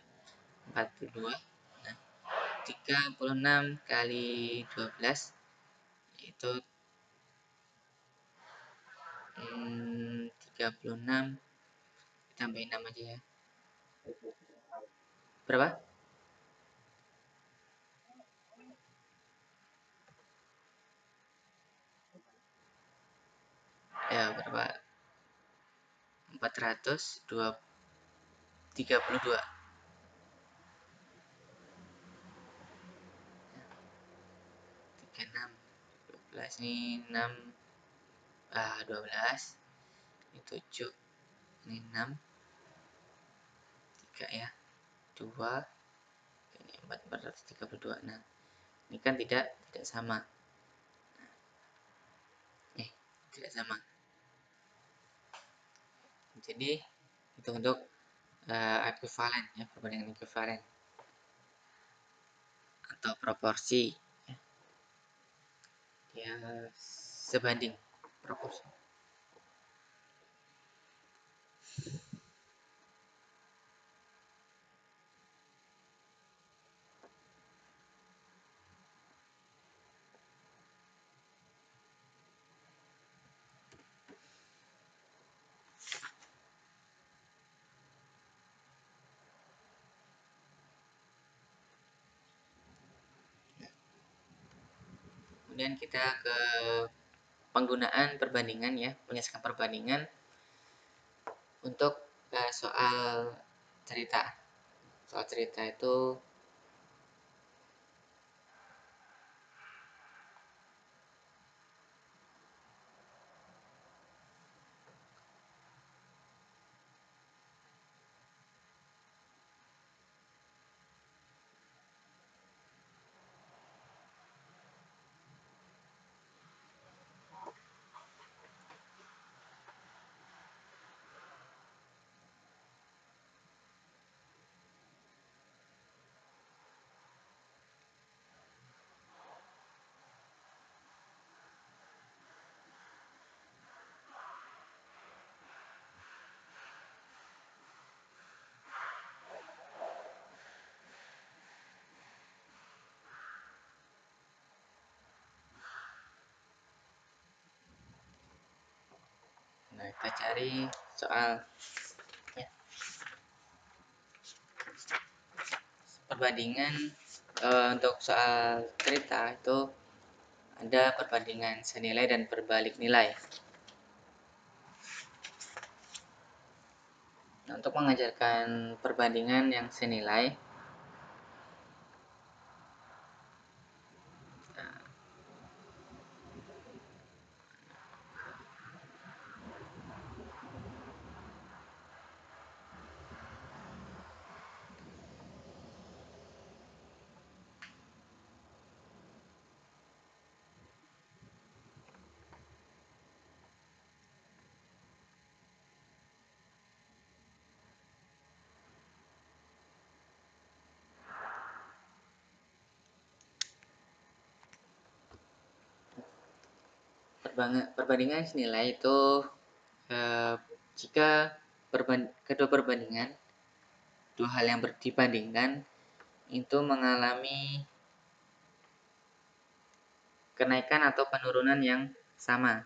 A: 42. Nah, 36 kali 12 yaitu 36, tambahin 6 aja ya. Berapa? Ya, berapa? 432. 36 12 ini 6 12 ini 7 ini 6 3 ya 2 ini 432. Nah, ini kan tidak sama. Tidak sama. Jadi itu untuk ekuivalen ya, perbandingan ekuivalen atau proporsi ya, sebanding proporsi. Kemudian kita ke penggunaan perbandingan ya, menyelesaikan perbandingan untuk soal cerita. Soal cerita itu kita cari soal ya, perbandingan. Untuk soal cerita itu ada perbandingan senilai dan berbalik nilai. Nah, untuk mengajarkan perbandingan yang senilai, perbandingan senilai itu jika kedua perbandingan, dua hal yang dibandingkan itu mengalami kenaikan atau penurunan yang sama.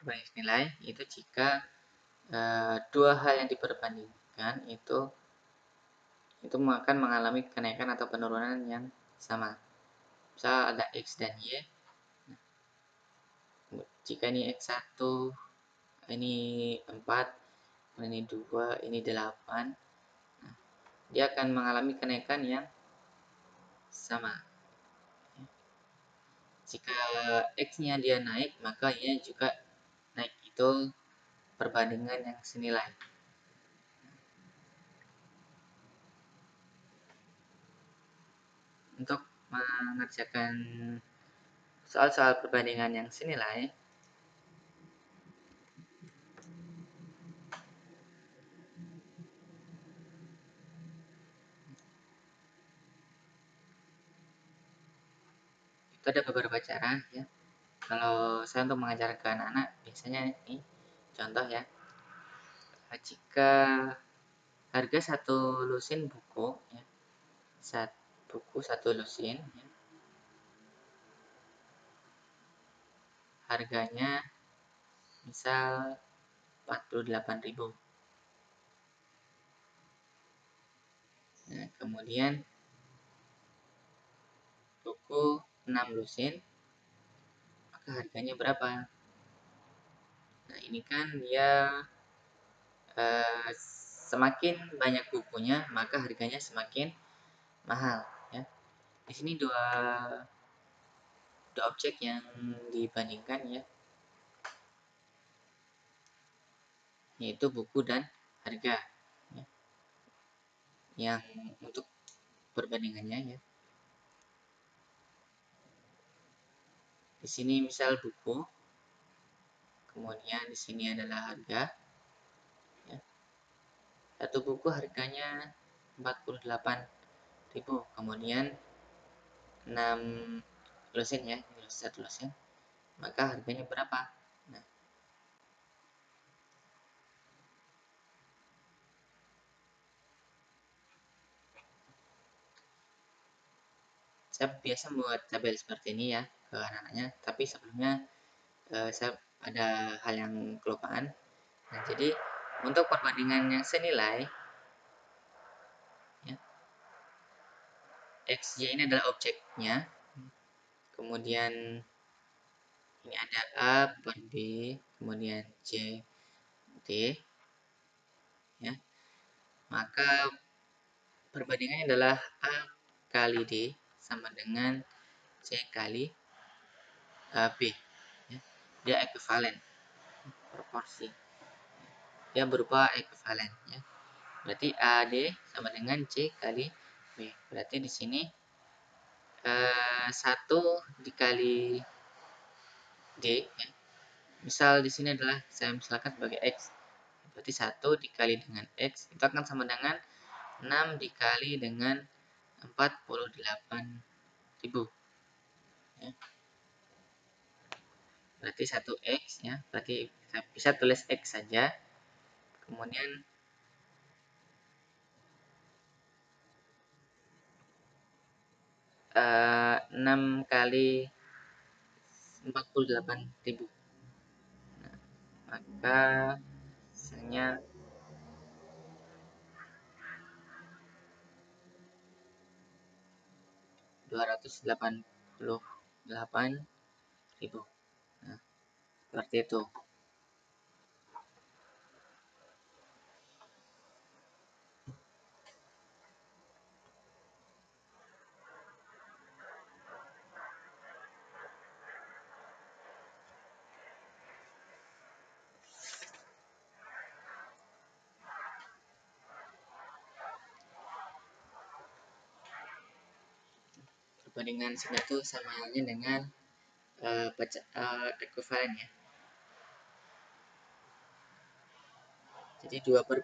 A: Perbandingan nilai itu jika dua hal yang diperbandingkan itu akan mengalami kenaikan atau penurunan yang sama. Misal ada X dan Y. Jika ini X1, ini 4, ini 2, ini 8, dia akan mengalami kenaikan yang sama. Jika X-nya dia naik, maka Y juga naik. Itu perbandingan yang senilai. Untuk mengerjakan soal-soal perbandingan yang senilai, itu ada beberapa cara ya. Kalau saya untuk mengajarkan anak biasanya ini contoh ya. Jika harga satu lusin buku ya, satu lusin ya, harganya misal 48.000. Nah, kemudian buku 6 lusin, maka harganya berapa? Nah, ini kan dia semakin banyak bukunya, maka harganya semakin mahal ya. Di sini dua objek yang dibandingkan ya, yaitu buku dan harga ya. Yang untuk perbandingannya ya, di sini misal buku, kemudian di sini adalah harga ya. Satu buku harganya 48.000, kemudian 6 lusin ya, satu lusin, maka harganya berapa? Nah, saya biasa buat tabel seperti ini ya ke anak-anaknya, tapi sebelumnya saya ada hal yang kelupaan. Nah, jadi untuk perbandingan yang senilai ya, XY ini adalah objeknya, kemudian ini ada A per B, kemudian C D ya, maka perbandingannya adalah A kali D sama dengan C kali B ya. Dia ekuivalen, proporsi, dia berupa ekuivalen ya. Berarti AD sama dengan C kali B. Berarti di sini 1 dikali D ya. Misal di sini adalah saya misalkan sebagai X. Berarti 1 dikali dengan X itu akan sama dengan 6 dikali dengan 48.000 ya. Berarti 1X ya. Berarti kita bisa tulis X saja. Kemudian 6 kali 48.000. Maka misalnya 288.000. Nah, seperti itu. Perbandingan sebenarnya itu sama halnya dengan ekuivalen ya. Jadi dua buah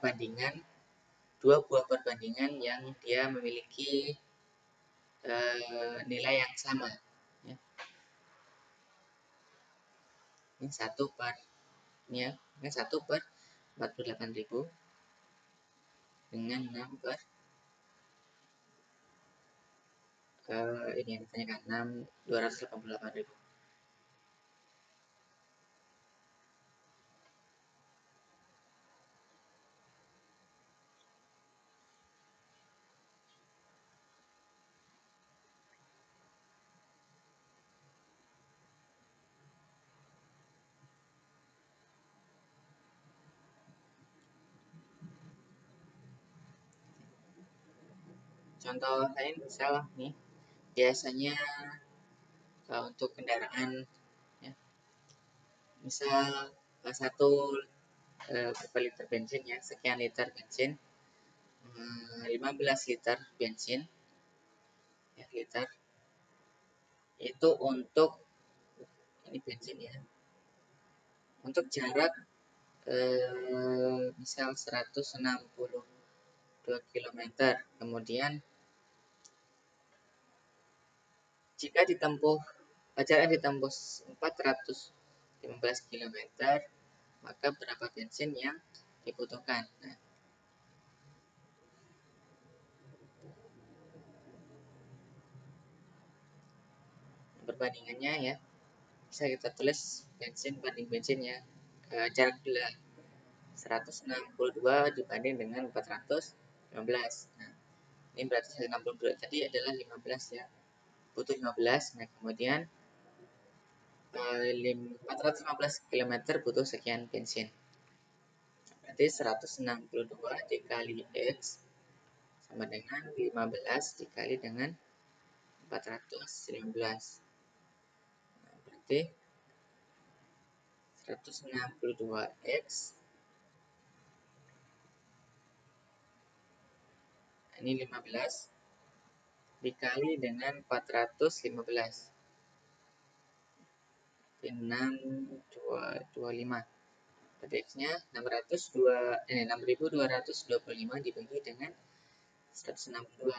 A: perbandingan yang dia memiliki nilai yang sama. Ya. Ini satu per ini ya, ini 1/48.000 dengan 6 per ini yang ditanyakan 288.000. Contoh lain misal nih, biasanya untuk kendaraan ya, misal satu berapa liter bensin ya, sekian liter bensin, 15 liter bensin ya, liter itu untuk ini bensin ya, untuk jarak misal 162 km. Kemudian jika ditempuh jarak ditempuh 415 km, maka berapa bensin yang dibutuhkan? Nah, perbandingannya ya, bisa kita tulis bensin banding bensin ya, jarak 162 dibanding dengan 415. Nah, ini berarti 162 tadi adalah 15 ya, butuh 15. Nah, kemudian 415 km butuh sekian bensin. Berarti 162 dikali X sama dengan 15 dikali dengan 415. Nah, berarti 162 X ini 15 dikali dengan 415, 625. Berarti X-nya 6.225 dibagi dengan 162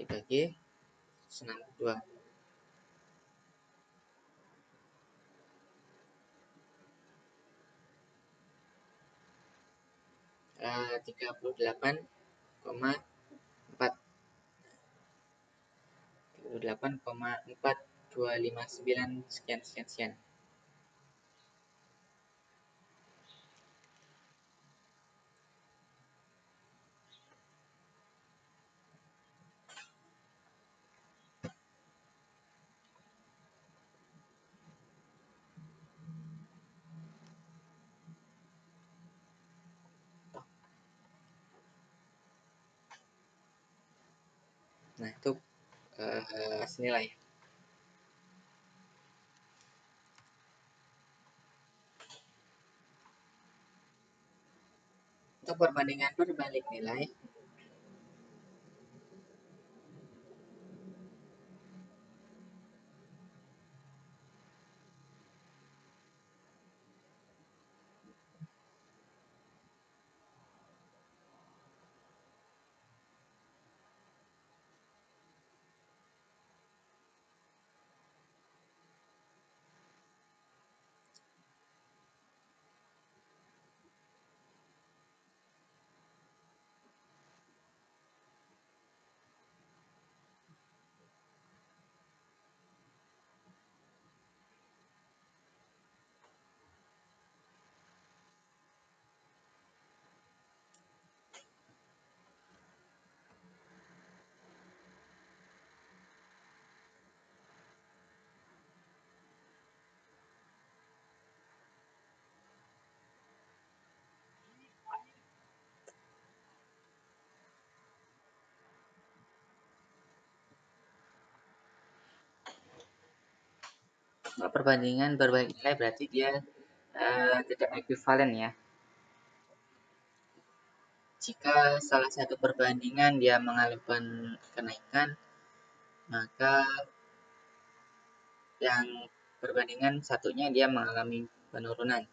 A: dibagi 162. 38,4 38,4259 sekian sekian sekian. Nah, itu senilai. Untuk perbandingan berbalik nilai, Kalau perbandingan berbalik nilai berarti dia tidak ekuivalen ya. Jika salah satu perbandingan dia mengalami kenaikan, maka yang perbandingan satunya dia mengalami penurunan.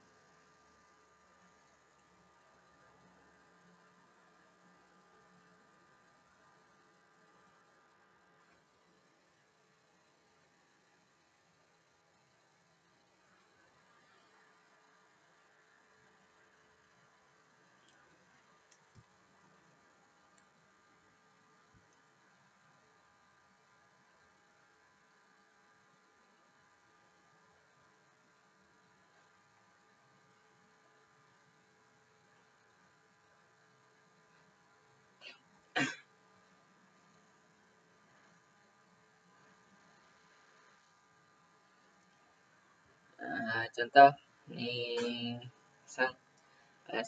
A: Contoh nih,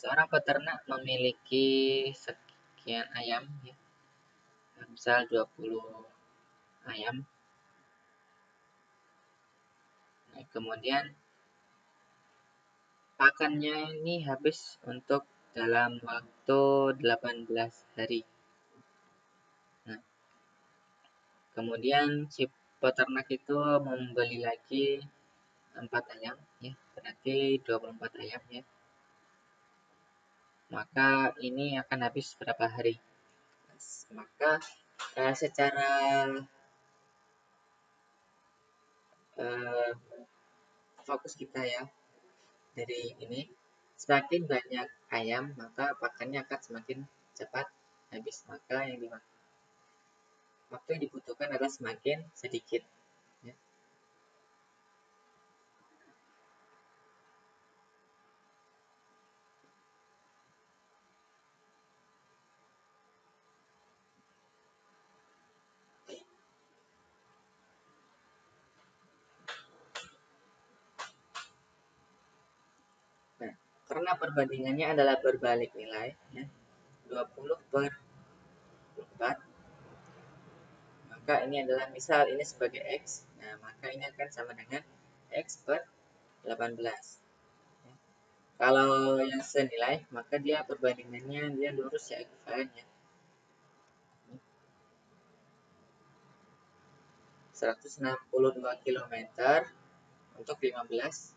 A: seorang peternak memiliki sekian ayam, ya, misal 20 ayam. Nah, kemudian pakannya ini habis untuk dalam waktu 18 hari. Nah, kemudian si peternak itu membeli lagi 4 ayam, ya, berarti 24 ayam, ya. Maka ini akan habis berapa hari? Maka secara eh, fokus kita ya dari ini, semakin banyak ayam maka pakannya akan semakin cepat habis, maka waktu yang dibutuhkan adalah semakin sedikit, ya. Nah, karena perbandingannya adalah berbalik nilai, ya, 20 per 4, maka ini adalah misal ini sebagai X, nah maka ini akan sama dengan X per 18. Kalau yang senilai, maka dia perbandingannya dia lurus ya, ekivalen ya. 162 km untuk 15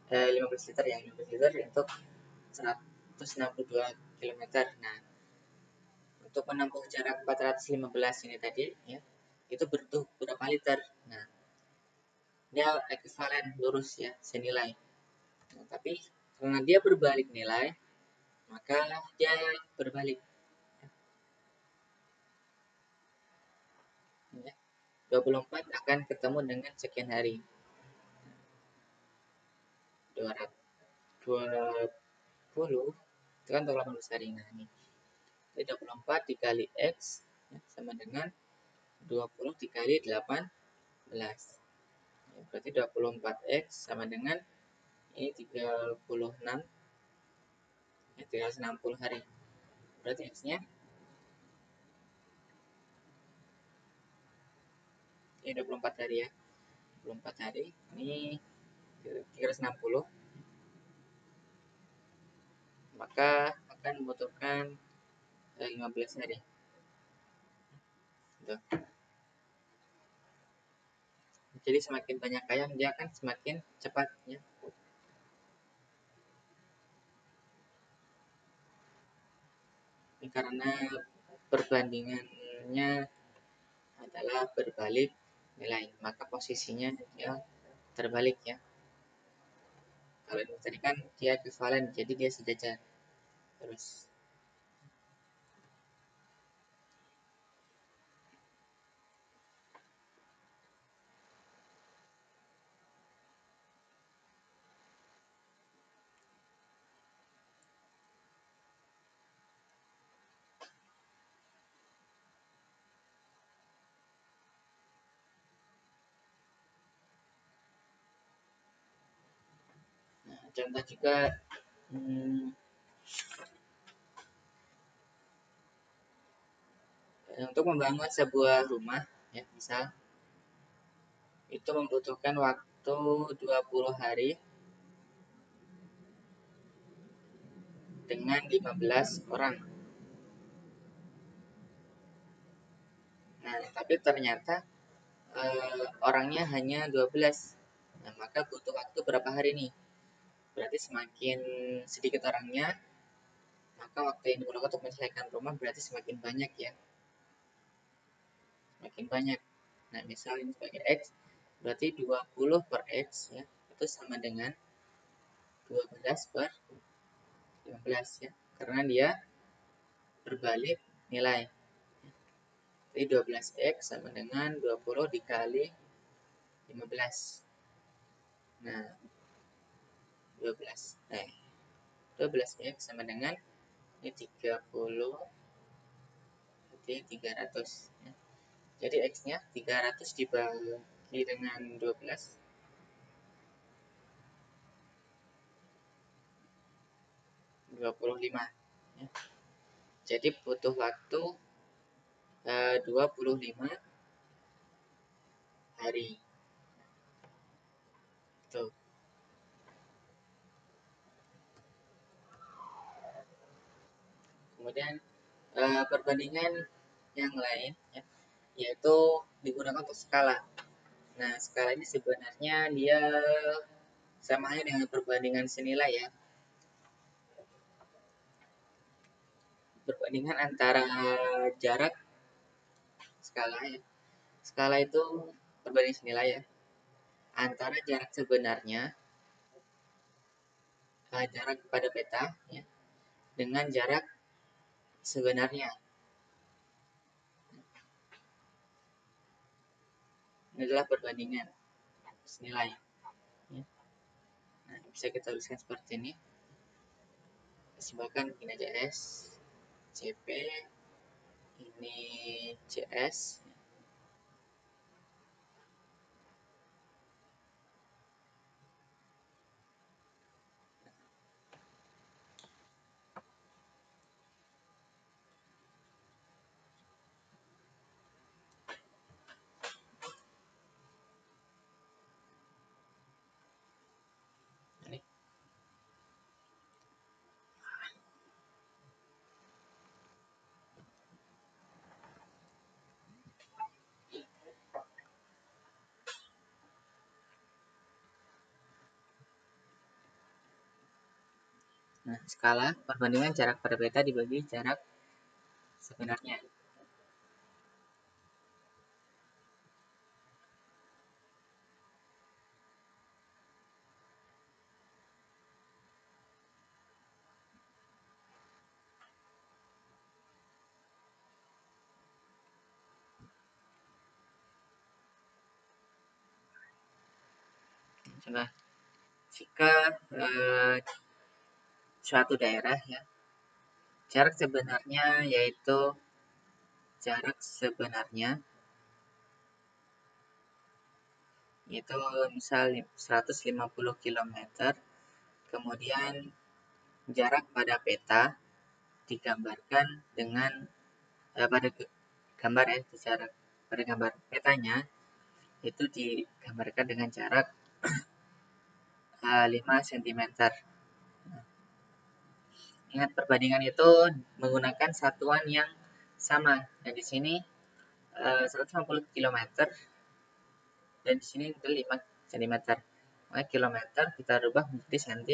A: liter ya, 15 liter untuk 162 km. Nah, untuk menempuh jarak 415 ini tadi ya, itu butuh berapa liter? Nah, dia ekivalen lurus ya, senilai. Nah, tapi karena dia berbalik nilai, maka dia berbalik. Ya. 24 akan ketemu dengan sekian hari. 220 itu kan untuk 18 hari. Nah, ini 24 dikali X, ya, sama dengan 20 dikali 18. Ya, berarti 24X sama dengan ini 36, ya, 360 hari. Berarti X-nya ini 24 hari ya. 24 hari ini 360, maka akan membutuhkan 15 hari. Gitu. Jadi semakin banyak ayam dia akan semakin cepat ya. Ini karena perbandingannya adalah berbalik nilai, maka posisinya dia terbalik ya. Kalau ini tadi kan dia ekuivalen, jadi dia sejajar terus. Nah, contoh juga hmm, untuk membangun sebuah rumah ya, misal itu membutuhkan waktu itu 20 hari dengan 15 orang. Nah, tapi ternyata orangnya hanya 12. Nah, maka butuh waktu berapa hari nih? Berarti semakin sedikit orangnya, maka waktu yang diperlukan untuk menyelesaikan rumah berarti semakin banyak ya. Semakin banyak. Nah, misal ini sebagai X, berarti 20 per X ya, itu sama dengan 12 per 15 ya. Karena dia berbalik nilai. Jadi 12X sama dengan 20 dikali 15. Nah, 12X sama dengan ini 30, jadi 300 ya. Jadi X-nya 300 dibagi dengan 12, 25 ya. Jadi butuh waktu 25 hari. Tuh. Kemudian perbandingan yang lain ya, yaitu digunakan untuk skala. Nah, skala ini sebenarnya dia sama halnya dengan perbandingan senilai ya. Perbandingan antara jarak skala ya. Skala itu perbandingan senilai ya. Antara jarak sebenarnya, jarak pada peta ya, dengan jarak sebenarnya. Ini adalah perbandingan senilai. Ya. Nah, bisa kita tuliskan seperti ini. Simpulkan begini aja S, CP, ini CS. Ini. Nah, skala perbandingan jarak pada peta dibagi jarak sebenarnya. Coba jika suatu daerah ya, jarak sebenarnya yaitu jarak sebenarnya itu misal 150 km, kemudian jarak pada peta digambarkan dengan pada gambar ya, jarak pada gambar petanya itu digambarkan dengan jarak 5 cm. Ingat perbandingan itu menggunakan satuan yang sama. Dan di sini 150 km dan di sini itu 5 cm. Maka kilometer kita rubah menjadi cm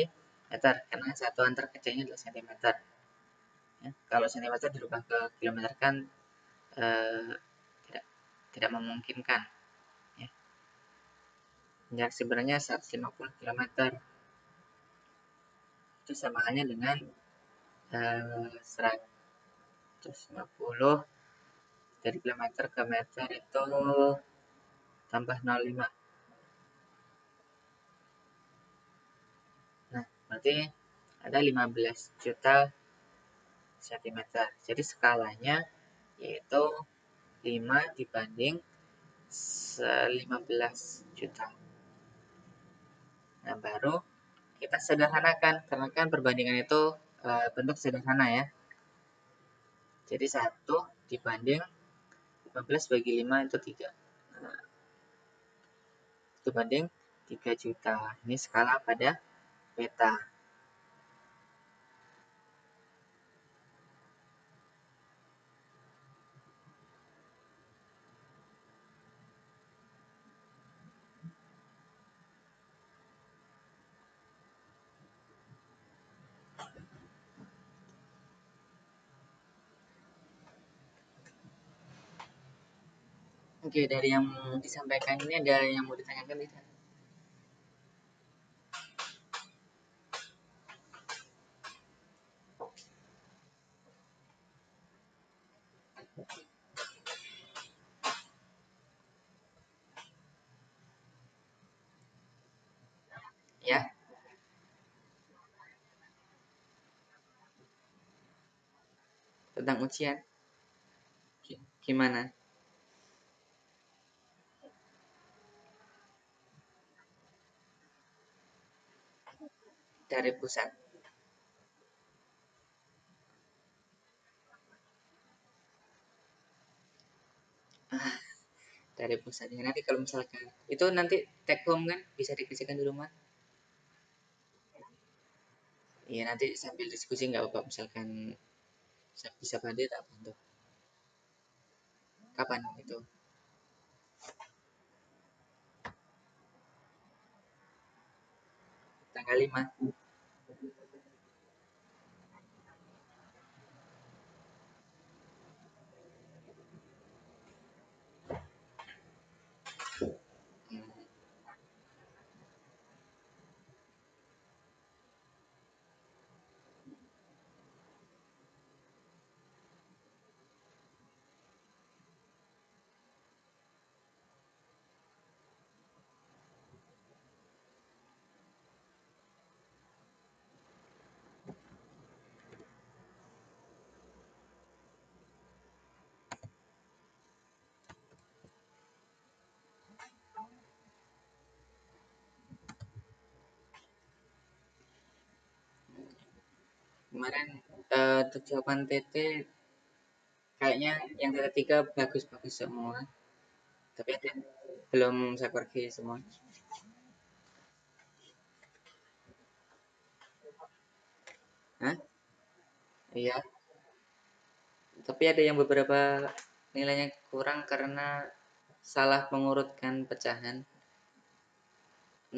A: karena satuan terkecilnya adalah cm. Ya, kalau cm dirubah ke kilometer kan tidak memungkinkan. Ya. Jarak sebenarnya 150 km. Itu sama halnya dengan 150 dari kilometer ke meter itu tambah 0,5. Nah, berarti ada 15 juta cm. Jadi skalanya yaitu 5 dibanding 15 juta. Nah, baru kita sederhanakan karena kan perbandingan itu bentuk sederhana ya. Jadi 1 dibanding 15 bagi 5 itu 3. Nah, itu banding 3 juta. Ini skala pada peta. Oke, dari yang disampaikan ini ada yang mau ditanyakan tidak? Ya, tentang ujian. Gimana? Dari pusat. Ah, dari pusatnya. Nanti kalau misalkan itu nanti take home kan bisa dikerjakan di rumah. Iya, nanti sambil diskusi nggak apa-apa. Misalkan bisa bantu tak bantu. Kapan itu? Tanggal 5. Hmm, Kemarin untuk jawaban TT kayaknya yang ketiga bagus-bagus semua. Tapi ada belum saya pergi semua. Hah? Iya, tapi ada yang beberapa nilainya kurang karena salah mengurutkan pecahan.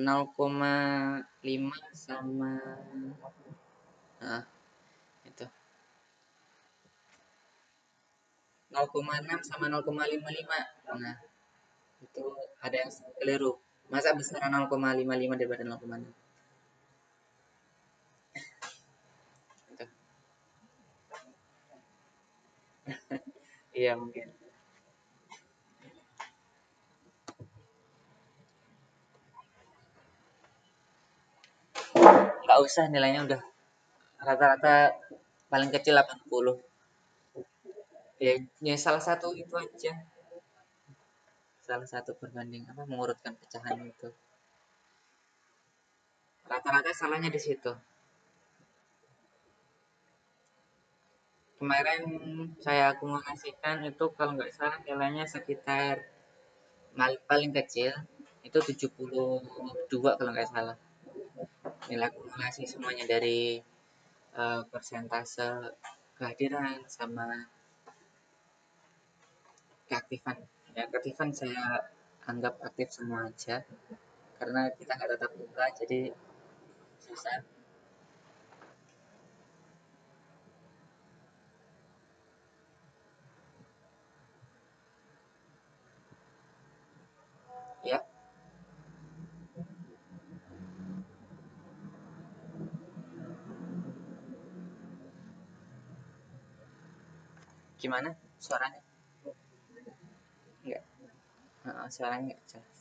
A: 0,5 sama itu 0,6 sama 0,55. Nah, itu ada yang keliru. Masa besar 0,55 daripada 0,6? Itu. Iya mungkin. Nggak usah, nilainya udah rata-rata paling kecil 80. Ya, ya salah satu itu aja. Salah satu perbanding apa mengurutkan pecahan itu. Rata-rata salahnya di situ. Kemarin saya akumulasikan itu kalau nggak salah nilainya sekitar paling kecil itu 72 kalau nggak salah. Nilai akumulasi semuanya dari persentase kehadiran sama keaktifan. Ya, keaktifan saya anggap aktif semua aja karena kita nggak tetap buka jadi susah. Ya, gimana suaranya? Nggak, suaranya nggak jelas.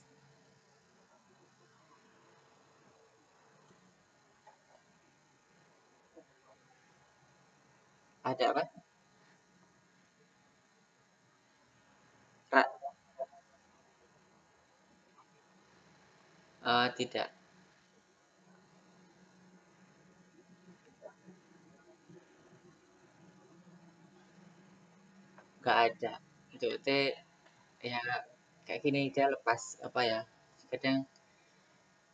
A: Ada apa? Ra- tidak, nggak ada. Itu ya kayak gini aja lepas apa ya? Kadang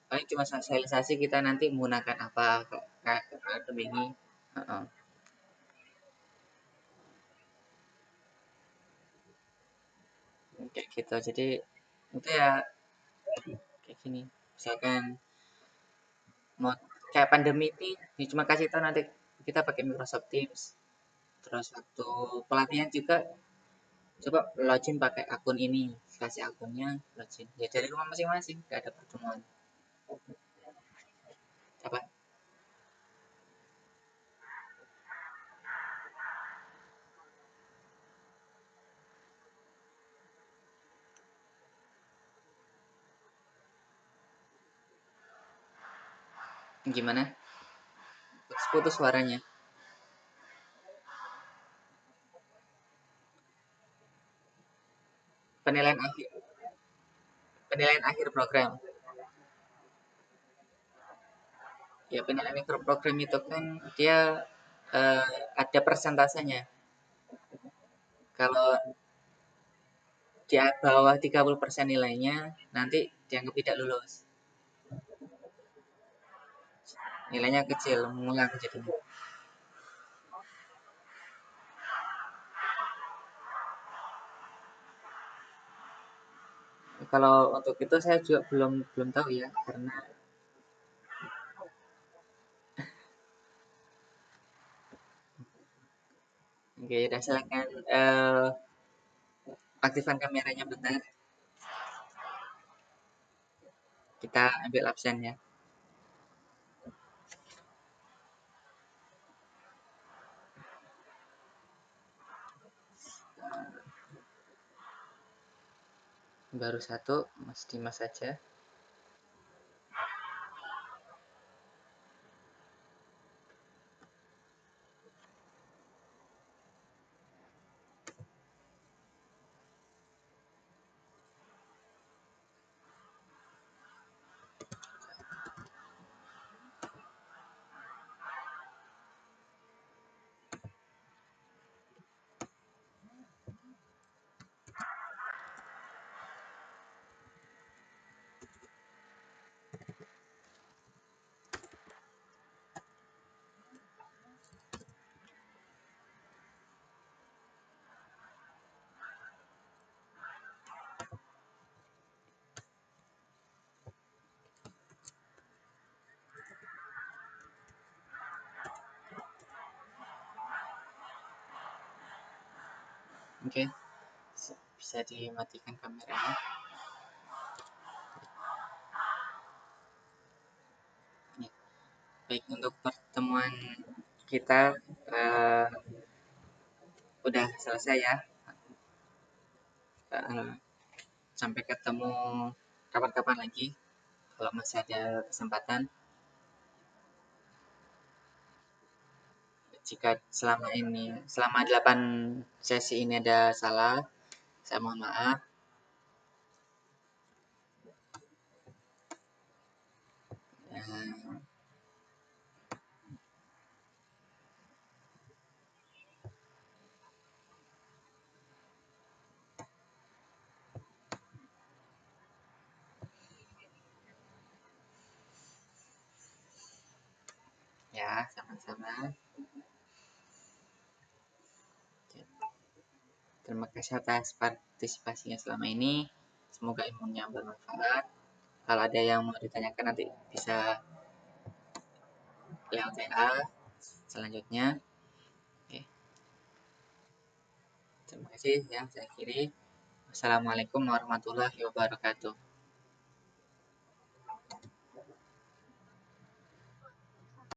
A: paling cuma sosialisasi kita nanti menggunakan apa kayak Adobe ini. Heeh. Kayak gitu, jadi itu ya kayak gini, misalkan mau kayak pandemi ini ya cuma kasih tahu nanti kita pakai Microsoft Teams. Terus waktu pelatihan juga coba login pakai akun ini, kasih akunnya, login ya dari rumah masing-masing, gak ada pertemuan. Apa, gimana, putus suaranya. Penilaian akhir penilaian akhir program. Ya penilaian akhir program itu kan dia eh, ada persentasenya. Kalau di bawah 30% nilainya nanti dianggap tidak lulus, nilainya kecil, mengulang jadinya. Kalau untuk itu saya juga belum belum tahu ya, karena oke, udah silakan aktifkan kameranya bentar, kita ambil absen ya. Baru satu, Mas Dimas saja. Oke, bisa dimatikan kameranya. Ya, baik, untuk pertemuan kita eh, udah selesai ya. Eh, Sampai ketemu kapan-kapan lagi kalau masih ada kesempatan. Jika selama 8 sesi ini ada salah, saya mohon maaf. Eh, ya, sama-sama. Terima kasih atas partisipasinya selama ini. Semoga ilmunya bermanfaat. Kalau ada yang mau ditanyakan nanti bisa lewat WA selanjutnya. Oke, terima kasih ya, saya akhiri. Wassalamualaikum warahmatullahi wabarakatuh.